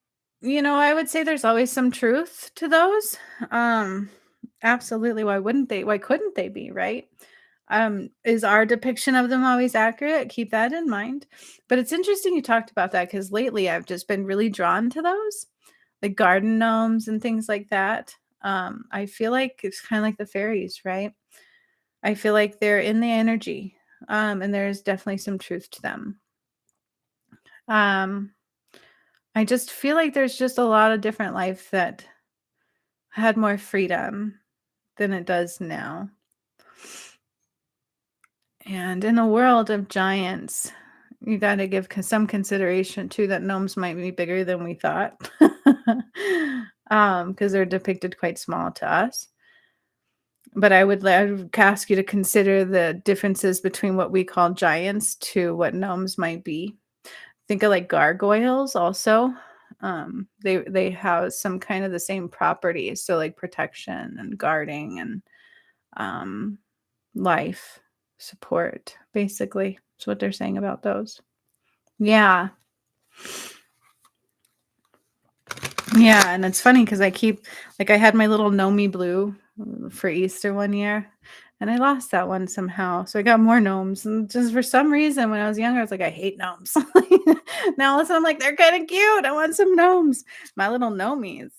I would say there's always some truth to those. Um, Absolutely. Why wouldn't they? Why couldn't they be, right? Is our depiction of them always accurate? Keep that in mind. But it's interesting you talked about that because lately I've just been really drawn to those, like garden gnomes and things like that. I feel like it's kind of like the fairies, right? I feel like they're in the energy, and there's definitely some truth to them. Um, I just feel like there's just a lot of different life that had more freedom than it does now. And in a world of giants, you got to give some consideration to that gnomes might be bigger than we thought. Because they're depicted quite small to us. But I would ask you to consider the differences between what we call giants to what gnomes might be. Think of like gargoyles also. They have some kind of the same properties, so like protection and guarding and um, life support, basically. That's what they're saying about those. Yeah. Yeah, and it's funny because I had my little Nomi blue for Easter one year, and I lost that one somehow. So I got more gnomes, and just for some reason, when I was younger, I was like, I hate gnomes. Now listen, I'm like, they're kind of cute. I want some gnomes. My little Nomies.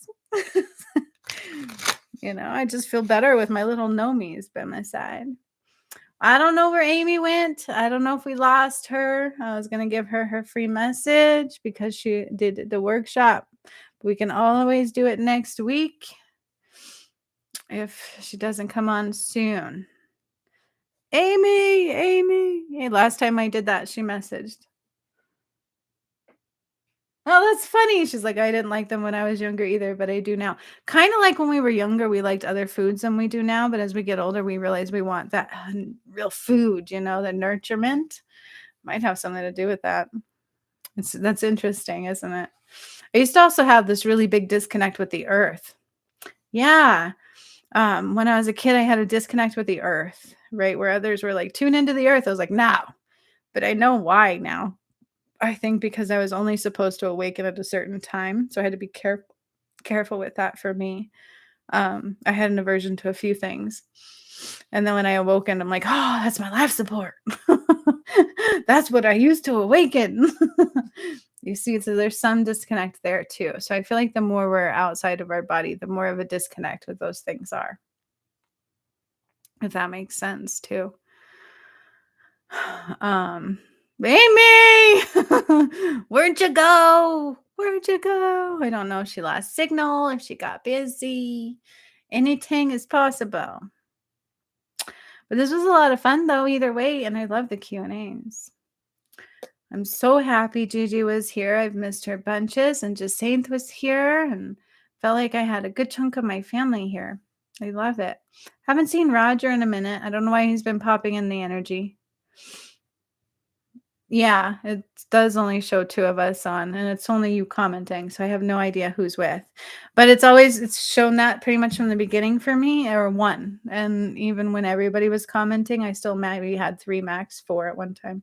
I just feel better with my little Nomies by my side. I don't know where Amy went. I don't know if we lost her. I was going to give her free message because she did the workshop. We can always do it next week if she doesn't come on soon. Amy. Hey, last time I did that, she messaged. Oh, that's funny. She's like, "I didn't like them when I was younger either, but I do now." Kinda like when we were younger, we liked other foods than we do now, but as we get older, we realize we want that, real food, the nurturement. Might have something to do with that. That's interesting, isn't it? I used to also have this really big disconnect with the earth. Yeah. When I was a kid, I had a disconnect with the earth, right? Where others were like, "Tune into the earth." I was like, "No." But I know why now. I think because I was only supposed to awaken at a certain time, so I had to be careful with that for me. I had an aversion to a few things. And then when I awoken, I'm like, "Oh, that's my life support. That's what I used to awaken." You see, so there's some disconnect there too. So I feel like the more we're outside of our body, the more of a disconnect with those things are, if that makes sense too. Um, Amy, where'd you go? Where'd you go? I don't know if she lost signal, if she got busy. Anything is possible. But this was a lot of fun though, either way, and I love the Q&As. I'm so happy Gigi was here. I've missed her bunches, and Jacinth was here, and felt like I had a good chunk of my family here. I love it. Haven't seen Roger in a minute. I don't know why he's been popping in the energy. Yeah, it does only show 2 of us on, and it's only you commenting, so I have no idea who's with. But it's shown that pretty much from the beginning for me, or 1, and even when everybody was commenting, I still maybe had 3 max, 4 at one time.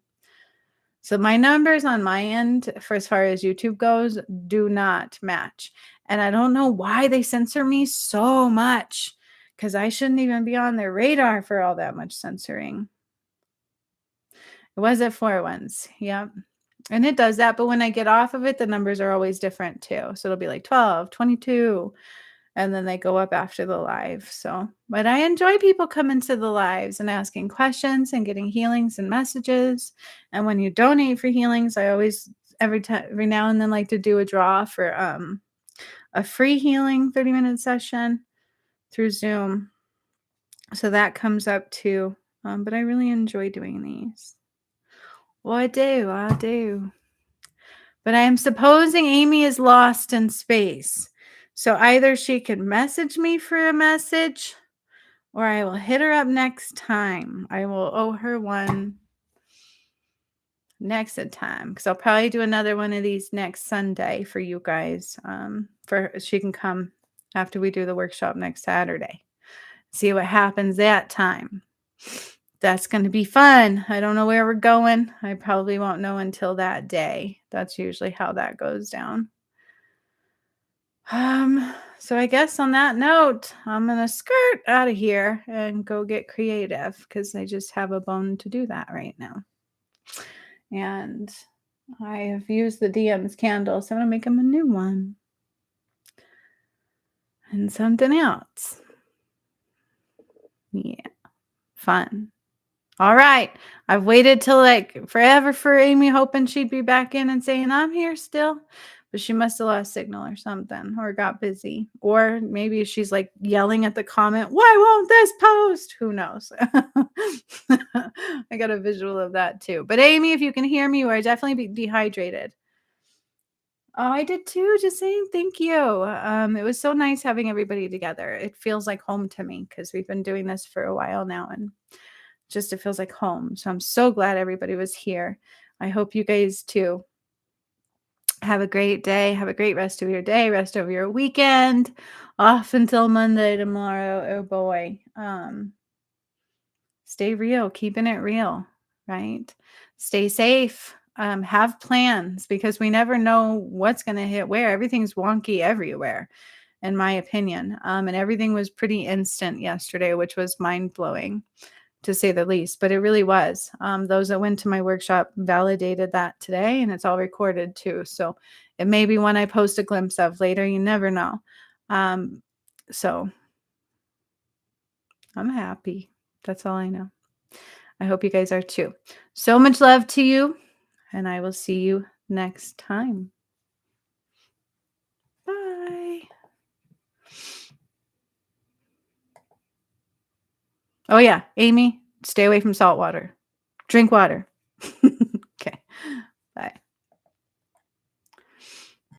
So my numbers on my end, for as far as YouTube goes, do not match, and I don't know why they censor me so much, because I shouldn't even be on their radar for all that much censoring. It was at 4 once, yep. And it does that, but when I get off of it, the numbers are always different too. So it'll be like 12, 22, and then they go up after the live. So, but I enjoy people coming to the lives and asking questions and getting healings and messages. And when you donate for healings, I always every now and then like to do a draw for a free healing 30-minute session through Zoom. So that comes up too. But I really enjoy doing these. Well, I do. But I am supposing Amy is lost in space. So either she can message me for a message or I will hit her up next time. I will owe her one next time because I'll probably do another one of these next Sunday for you guys. For she can come after we do the workshop next Saturday. See what happens that time. That's going to be fun. I don't know where we're going. I probably won't know until that day. That's usually how that goes down. So I guess on that note, I'm gonna skirt out of here and go get creative because I just have a bone to do that right now. And I have used the DM's candle, so I'm gonna make him a new one. And something else. Yeah, fun. All right. I've waited till like forever for Amy, hoping she'd be back in and saying, I'm here still. But she must have lost signal or something or got busy. Or maybe she's like yelling at the comment, why won't this post? Who knows? I got a visual of that too. But Amy, if you can hear me, you are definitely dehydrated. Oh, I did too. Just saying thank you. It was so nice having everybody together. It feels like home to me because we've been doing this for a while now, and just it feels like home. So I'm so glad everybody was here. I hope you guys too. Have a great day. Have a great rest of your day, rest of your weekend. Off until Monday tomorrow. Oh boy. Stay real, keeping it real, right? Stay safe. Have plans because we never know what's going to hit where. Everything's wonky everywhere, in my opinion. And everything was pretty instant yesterday, which was mind blowing to say the least, but it really was. Those that went to my workshop validated that today, and it's all recorded too. So it may be one I post a glimpse of later. You never know. So I'm happy. That's all I know. I hope you guys are too. So much love to you, and I will see you next time. Bye. Oh, yeah, Amy, stay away from salt water. Drink water. Okay. Bye.